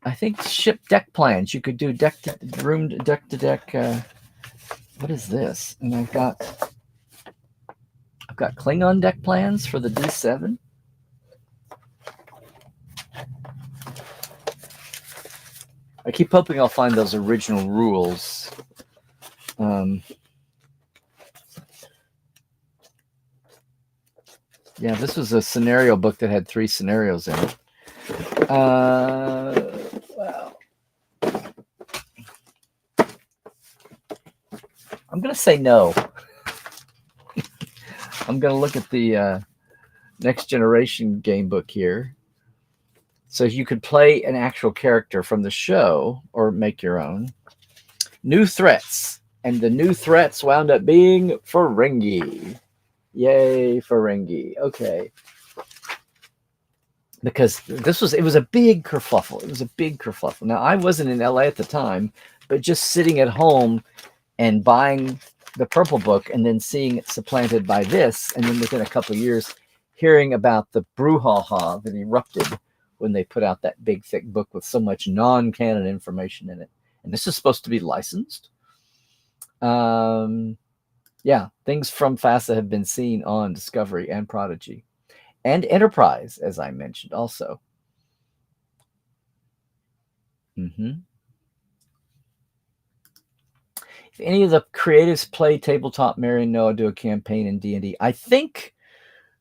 I think ship deck plans. You could do deck to deck. What is this? And I've got Klingon deck plans for the D7. I keep hoping I'll find those original rules. Yeah, this was a scenario book that had 3 scenarios in it. Wow. I'm going to say no. I'm going to look at the Next Generation game book here. So you could play an actual character from the show or make your own. New threats. And the new threats wound up being Ferengi. Yay, Ferengi. Okay. Because it was a big kerfuffle. It was a big kerfuffle. Now, I wasn't in LA at the time, but just sitting at home and buying the purple book and then seeing it supplanted by this, and then within a couple of years, hearing about the brouhaha that erupted when they put out that big, thick book with so much non-canon information in it. And this is supposed to be licensed. Yeah, things from FASA have been seen on Discovery and Prodigy. And Enterprise, as I mentioned, also. If any of the creatives play tabletop, Mary and Noah do a campaign in D&D. I think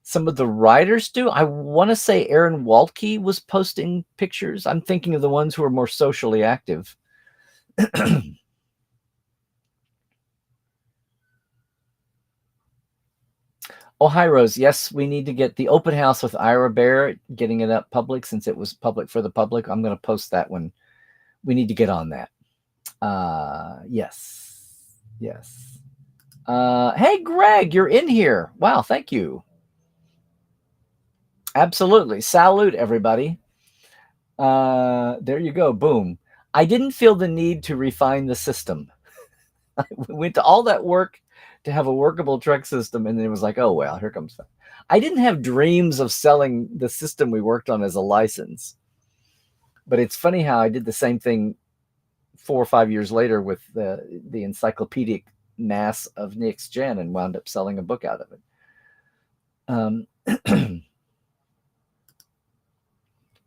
some of the writers do. I want to say Aaron Waltke was posting pictures. I'm thinking of the ones who are more socially active. Oh, hi, Rose. Yes, we need to get the open house with Ira Bear, getting it up public since it was public for the public. I'm going to post that one. We need to get on that. Yes. Hey, Greg, you're in here. Wow, thank you. Absolutely. Salute, everybody. There you go. Boom. I didn't feel the need to refine the system. I went to all that work to have a workable Trek system, and then it was like, oh, well, here comes that. I didn't have dreams of selling the system we worked on as a license. But it's funny how I did the same thing 4 or 5 years later with the encyclopedic mass of Next Gen and wound up selling a book out of it.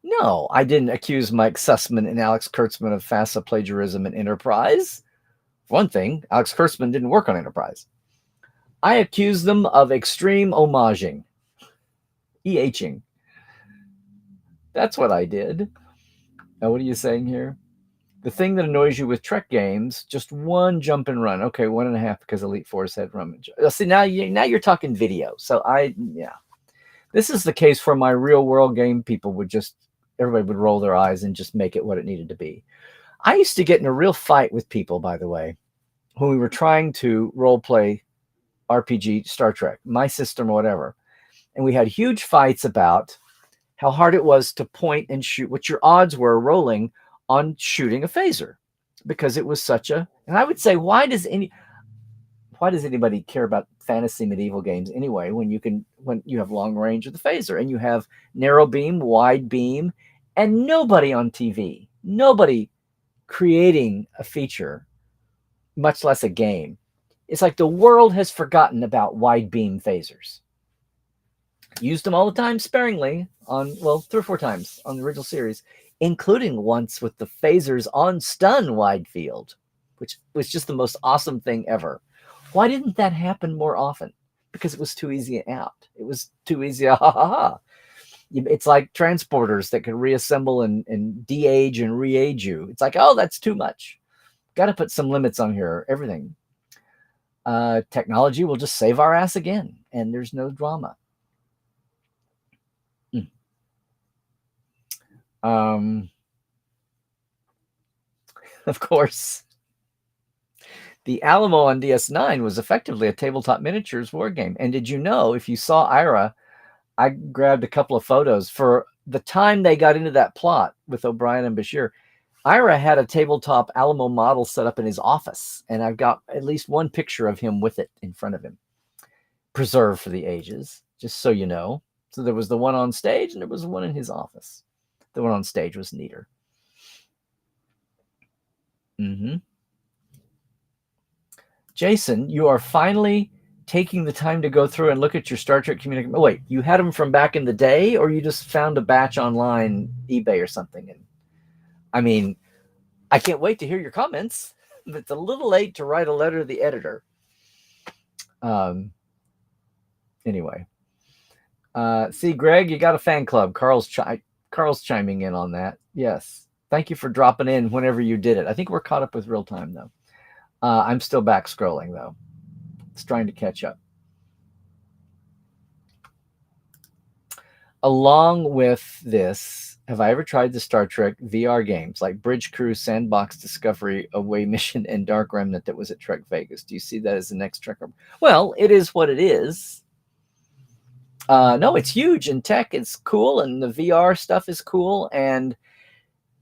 No, I didn't accuse Mike Sussman and Alex Kurtzman of FASA plagiarism in Enterprise. For one thing, Alex Kurtzman didn't work on Enterprise. I accused them of extreme homaging. EHing. That's what I did. Now, what are you saying here? The thing that annoys you with Trek games, just one jump and run. Okay, 1.5 because Elite Force had run. See, now you're talking video. So this is the case where my real world game people everybody would roll their eyes and just make it what it needed to be. I used to get in a real fight with people, by the way, when we were trying to role play RPG Star Trek, my system or whatever. And we had huge fights about how hard it was to point and shoot, what your odds were rolling on shooting a phaser, because it was and I would say, why does anybody care about fantasy medieval games anyway, when you have long range of the phaser and you have narrow beam, wide beam, and nobody on TV, nobody creating a feature, much less a game. It's like the world has forgotten about wide beam phasers. Used them all the time sparingly on, 3 or 4 times on the original series, including once with the phasers on stun wide field, which was just the most awesome thing ever. Why didn't that happen more often? Because it was too easy out. It was too easy. It's like transporters that can reassemble and de-age and re-age you. It's like, oh, that's too much. Got to put some limits on here. Everything. Technology will just save our ass again, and there's no drama. Of course, the Alamo on DS9 was effectively a tabletop miniatures war game. And did you know, if you saw Ira, I grabbed a couple of photos for the time they got into that plot with O'Brien and Bashir, Ira had a tabletop Alamo model set up in his office, and I've got at least one picture of him with it in front of him, preserved for the ages, just so you know. So there was the one on stage, and there was one in his office. The one on stage was neater. Jason, you are finally taking the time to go through and look at your Star Trek community. Oh, wait, you had them from back in the day, or you just found a batch online, eBay or something? And I mean, I can't wait to hear your comments. It's a little late to write a letter to the editor. Anyway, see, Greg, you got a fan club. Carl's chiming in on that. Yes, thank you for dropping in whenever you did it. I think we're caught up with real time though. I'm still back scrolling though. It's trying to catch up. Along with this, have I ever tried the Star Trek VR games like Bridge Crew, Sandbox Discovery, Away Mission, and Dark Remnant that was at Trek Vegas? Do you see that as the next Trek? Well, it is what it is. No, it's huge in tech. It's cool, and the VR stuff is cool. And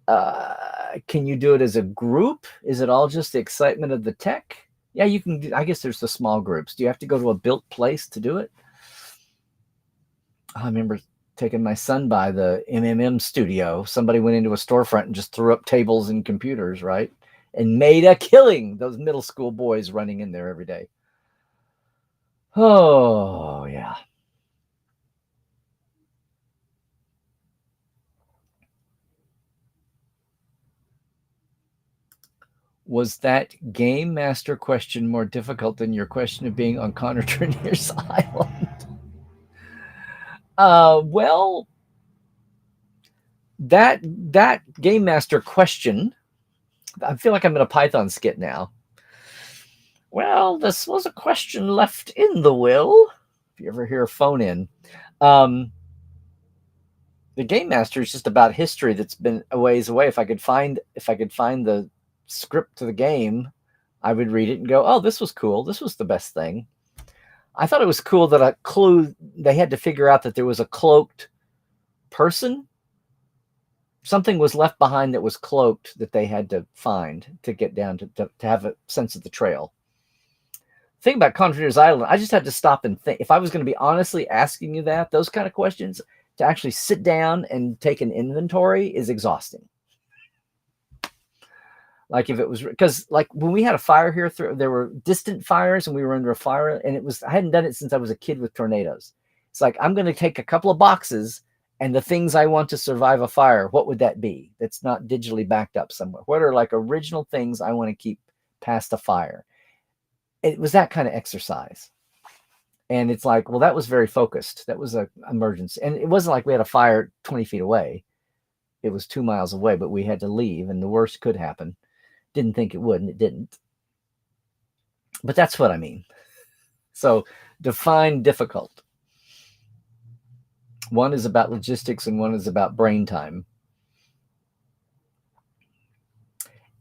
can you do it as a group? Is it all just the excitement of the tech? Yeah, you can. I guess there's the small groups. Do you have to go to a built place to do it? I remember taking my son by the MMM studio. Somebody went into a storefront and just threw up tables and computers, right? And made a killing. Those middle school boys running in there every day. Oh, yeah. Was that Game Master question more difficult than your question of being on Connor Trinier's island? Well, that Game Master question, I feel like I'm in a Python skit now. Well, this was a question left in the will. If you ever hear a phone in, the Game Master is just about history that's been a ways away. If I could find the script to the game, I would read it and go, "Oh, this was cool. This was the best thing." I thought it was cool that a clue they had to figure out that there was a cloaked person. Something was left behind that was cloaked that they had to find to get down to have a sense of the trail. Thing about Conjure's Island, I just had to stop and think. If I was going to be honestly asking you those kind of questions, to actually sit down and take an inventory is exhausting. Like if it was, because like when we had a fire here, there were distant fires and we were under a fire, and I hadn't done it since I was a kid with tornadoes. It's like, I'm going to take a couple of boxes and the things I want to survive a fire, what would that be? That's not digitally backed up somewhere. What are like original things I want to keep past a fire? It was that kind of exercise. And it's like, well, that was very focused. That was an emergency. And it wasn't like we had a fire 20 feet away. It was 2 miles away, but we had to leave and the worst could happen. Didn't think it would, and it didn't. But that's what I mean. So define difficult. One is about logistics and one is about brain time.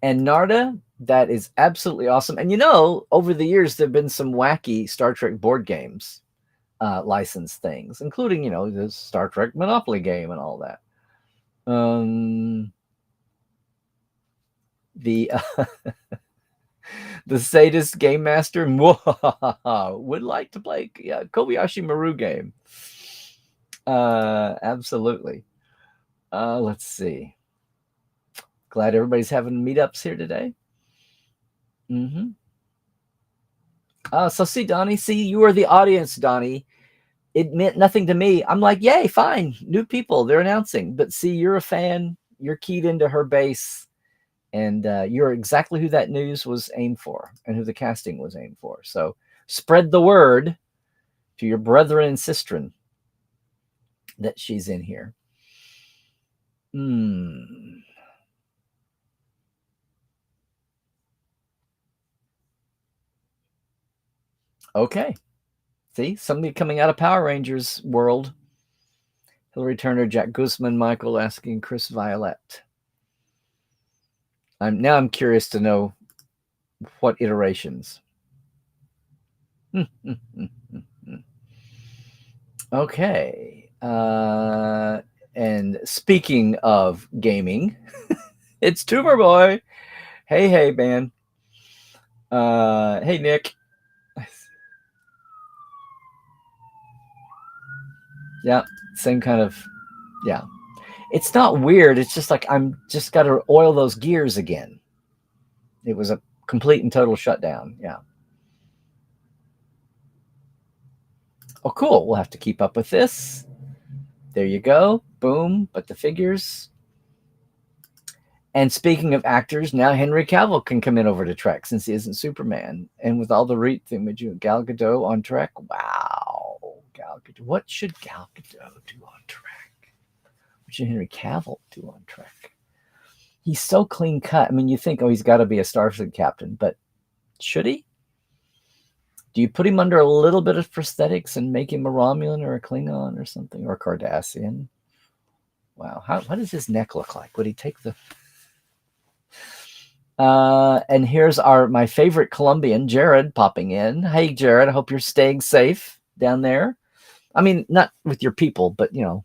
And Narda, that is absolutely awesome. And over the years, there have been some wacky Star Trek board games, licensed things, including, the Star Trek Monopoly game and all that. The sadist game master would like to play Kobayashi Maru game. Absolutely. Let's see. Glad everybody's having meetups here today. So see, Donnie, you are the audience, Donnie. It meant nothing to me. I'm like, yay, fine. New people, they're announcing. But see, you're a fan. You're keyed into her base. And you're exactly who that news was aimed for and who the casting was aimed for. So spread the word to your brethren and sistren that she's in here. Okay. See, somebody coming out of Power Rangers world. Hillary Turner, Jack Guzman, Michael asking Chris Violet. I'm curious to know what iterations. Okay. And And speaking of gaming, it's Tumor Boy. Hey, man. Hey, Nick. Yeah, same kind of, yeah. It's not weird. It's just like I'm just got to oil those gears again. It was a complete and total shutdown. Yeah. Oh, cool. We'll have to keep up with this. There you go. Boom. But the figures. And speaking of actors, now Henry Cavill can come in over to Trek since he isn't Superman. And with all the thingamadoodle, Gal Gadot on Trek. Wow. Gal Gadot. What should Gal Gadot do on Trek? What should Henry Cavill do on Trek? He's so clean cut. I mean, you think, oh, he's got to be a Starfleet captain, but should he? Do you put him under a little bit of prosthetics and make him a Romulan or a Klingon or something, or a Cardassian? Wow. What does his neck look like? Would he take the... and here's my favorite Colombian, Jared, popping in. Hey, Jared, I hope you're staying safe down there. I mean, not with your people, but, you know,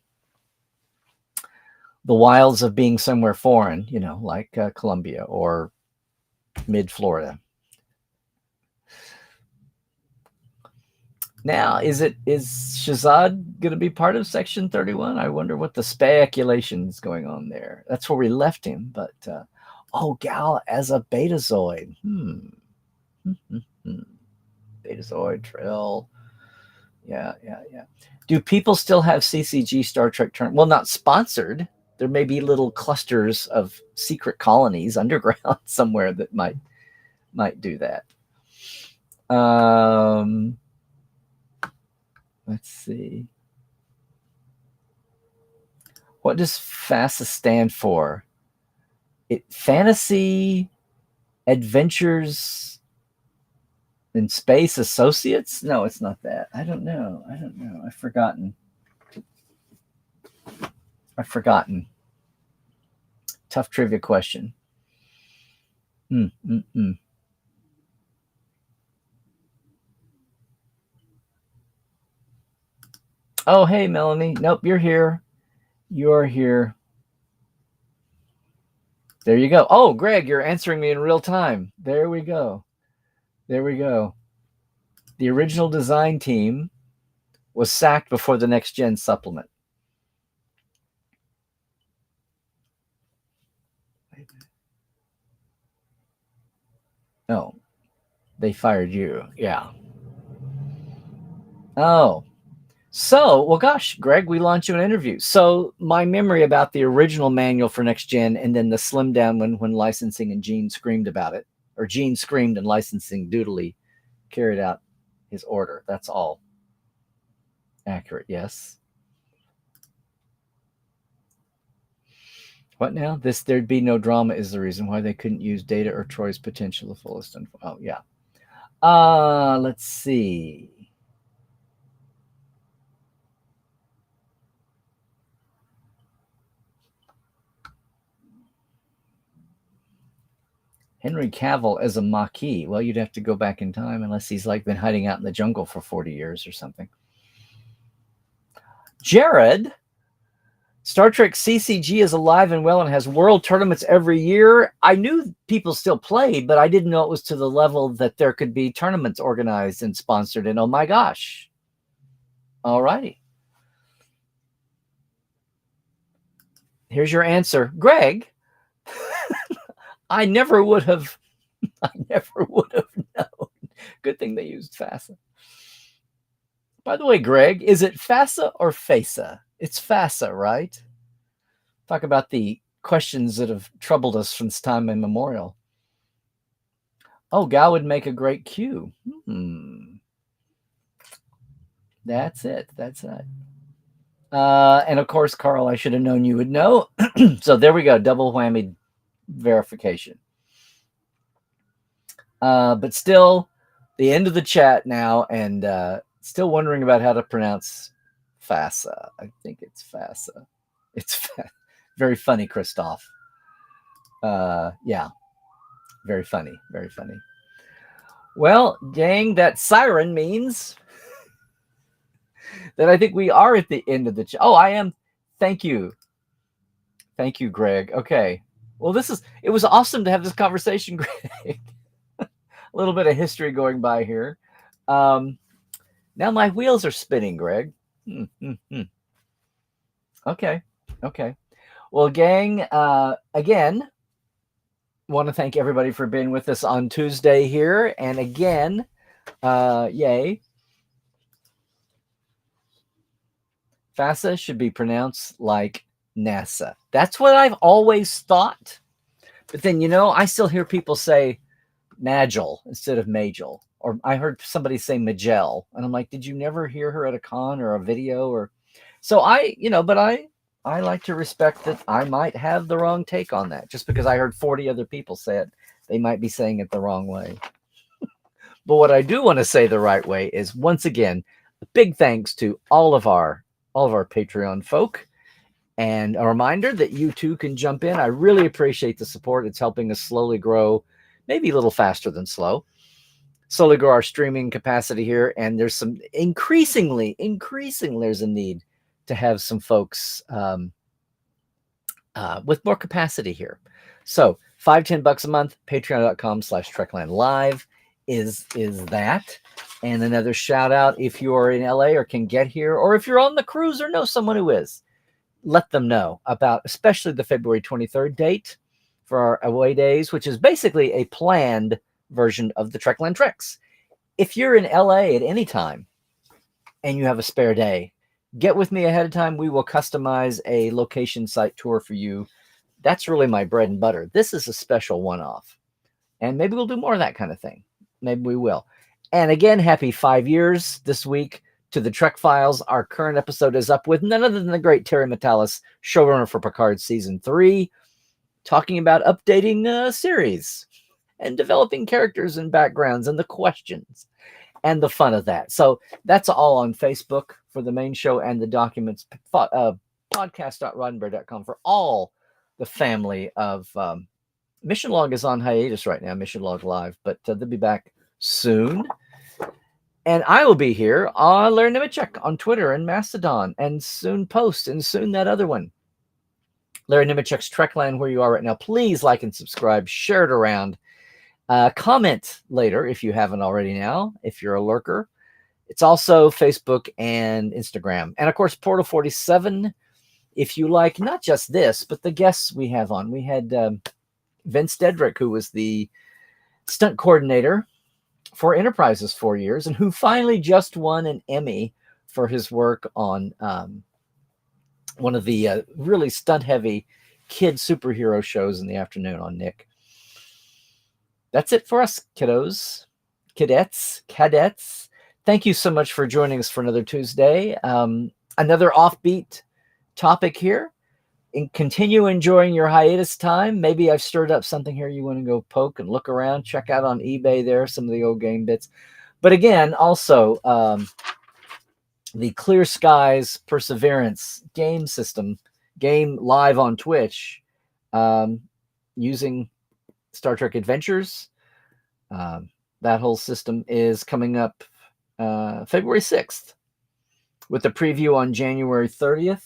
the wilds of being somewhere foreign, you know, like Colombia or mid-Florida. Now, is Shazad going to be part of Section 31? I wonder what the speculation is going on there. That's where we left him, but... oh, Gal as a Betazoid. Betazoid, Trill. Yeah. Do people still have CCG Star Trek tournament? Well, not sponsored. There may be little clusters of secret colonies underground somewhere that might do that. Let's see. What does FASA stand for? Fantasy Adventures in Space Associates? No, it's not that. I don't know. I've forgotten. Tough trivia question. Oh, hey, Melanie. Nope, you're here. You're here. There you go. Oh, Greg, you're answering me in real time. There we go. The original design team was sacked before the Next Gen supplement. No, they fired you. Yeah. Oh. So, well, gosh, Greg, we launched you an interview. So my memory about the original manual for Next Gen and then the slim down when licensing and Gene screamed about it, or Gene screamed and licensing doodly carried out his order. That's all accurate. Yes. What now? There'd be no drama is the reason why they couldn't use Data or Troy's potential the fullest. Oh, yeah. Let's see. Henry Cavill as a Maquis. Well, you'd have to go back in time unless he's like been hiding out in the jungle for 40 years or something. Jared, Star Trek CCG is alive and well and has world tournaments every year. I knew people still played, but I didn't know it was to the level that there could be tournaments organized and sponsored. And oh my gosh. All righty. Here's your answer. Greg, I never would have known. Good thing they used FASA. By the way, Greg, is it FASA or FASA? It's FASA, right? Talk about the questions that have troubled us since time immemorial. Oh, Gal would make a great Q. That's it. And of course, Carl, I should have known you would know. So there we go. Double whammy verification. But still, the end of the chat now, and still wondering about how to pronounce FASA. I think it's FASA. It's very funny, Christoph. Yeah, very funny. Well, gang, that siren means that I think we are at the end of the chat. Oh, I am. Thank you. Thank you, Greg. Okay. Well, it was awesome to have this conversation, Greg. A little bit of history going by here. Now my wheels are spinning, Greg. Okay. Okay. Well, gang, again, want to thank everybody for being with us on Tuesday here. And again, yay. FASA should be pronounced like NASA. That's what I've always thought. But then, I still hear people say Magel instead of Majel. Or I heard somebody say Magel. And I'm like, did you never hear her at a con or a video? Or so but I like to respect that I might have the wrong take on that. Just because I heard 40 other people say it, they might be saying it the wrong way. But what I do want to say the right way is, once again, a big thanks to all of our Patreon folk. And a reminder that you too can jump in. I really appreciate the support. It's helping us slowly grow, maybe a little faster than slowly grow our streaming capacity here. And there's some increasingly, there's a need to have some folks with more capacity here. So $5-10 a month, patreon.com/Trekland Live is that. And another shout out, if you are in LA or can get here, or if you're on the cruise or know someone who is, let them know about especially the February 23rd date for our away days, which is basically a planned version of the Trekland Treks. If you're in LA at any time and you have a spare day, get with me ahead of time. We will customize a location site tour for you. That's really my bread and butter. This is a special one-off. And maybe we'll do more of that kind of thing. Maybe we will. And again, happy 5 years this week to the Trek Files. Our current episode is up with none other than the great Terry Matalas, showrunner for Picard Season 3, talking about updating a series and developing characters and backgrounds and the questions and the fun of that. So that's all on Facebook for the main show and the documents, podcast.roddenberry.com for all the family of Mission Log is on hiatus right now, Mission Log Live, but they'll be back soon. And I will be here on Larry Nemechek on Twitter and Mastodon, and soon Post, and soon that other one. Larry Nemechek's Trekland, where you are right now. Please like and subscribe, share it around. Comment later if you haven't already now, if you're a lurker. It's also Facebook and Instagram. And of course, Portal 47, if you like not just this, but the guests we have on. We had Vince Dedrick, who was the stunt coordinator for Enterprise's 4 years, and who finally just won an Emmy for his work on one of the really stunt-heavy kid superhero shows in the afternoon on Nick. That's it for us, cadets. Thank you so much for joining us for another Tuesday. Another offbeat topic here. And continue enjoying your hiatus time. Maybe I've stirred up something here you want to go poke and look around. Check out on eBay there some of the old game bits. But again, also the Clear Skies Perseverance game system, game live on Twitch, using Star Trek Adventures. That whole system is coming up February 6th with the preview on January 30th.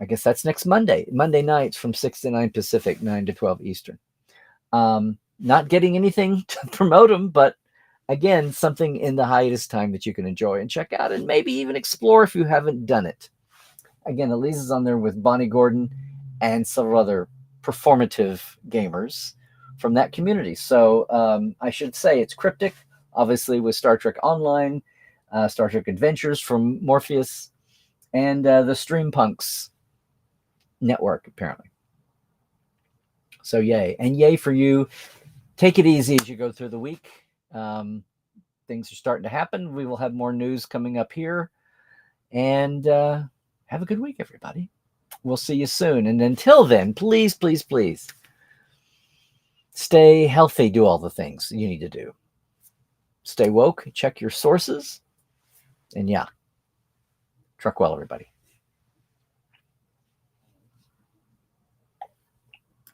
I guess that's next Monday nights from 6 to 9 Pacific, 9 to 12 Eastern. Not getting anything to promote them, but again, something in the hiatus time that you can enjoy and check out and maybe even explore if you haven't done it. Again, Elise is on there with Bonnie Gordon and several other performative gamers from that community. So I should say it's cryptic, obviously, with Star Trek Online, Star Trek Adventures from Morpheus, and the Streampunks network, apparently. So yay. And yay for you. Take it easy as you go through the week. Things are starting to happen. We will have more news coming up here. And have a good week, everybody. We'll see you soon. And until then, please, please, please stay healthy. Do all the things you need to do. Stay woke. Check your sources. And yeah, truck well, everybody.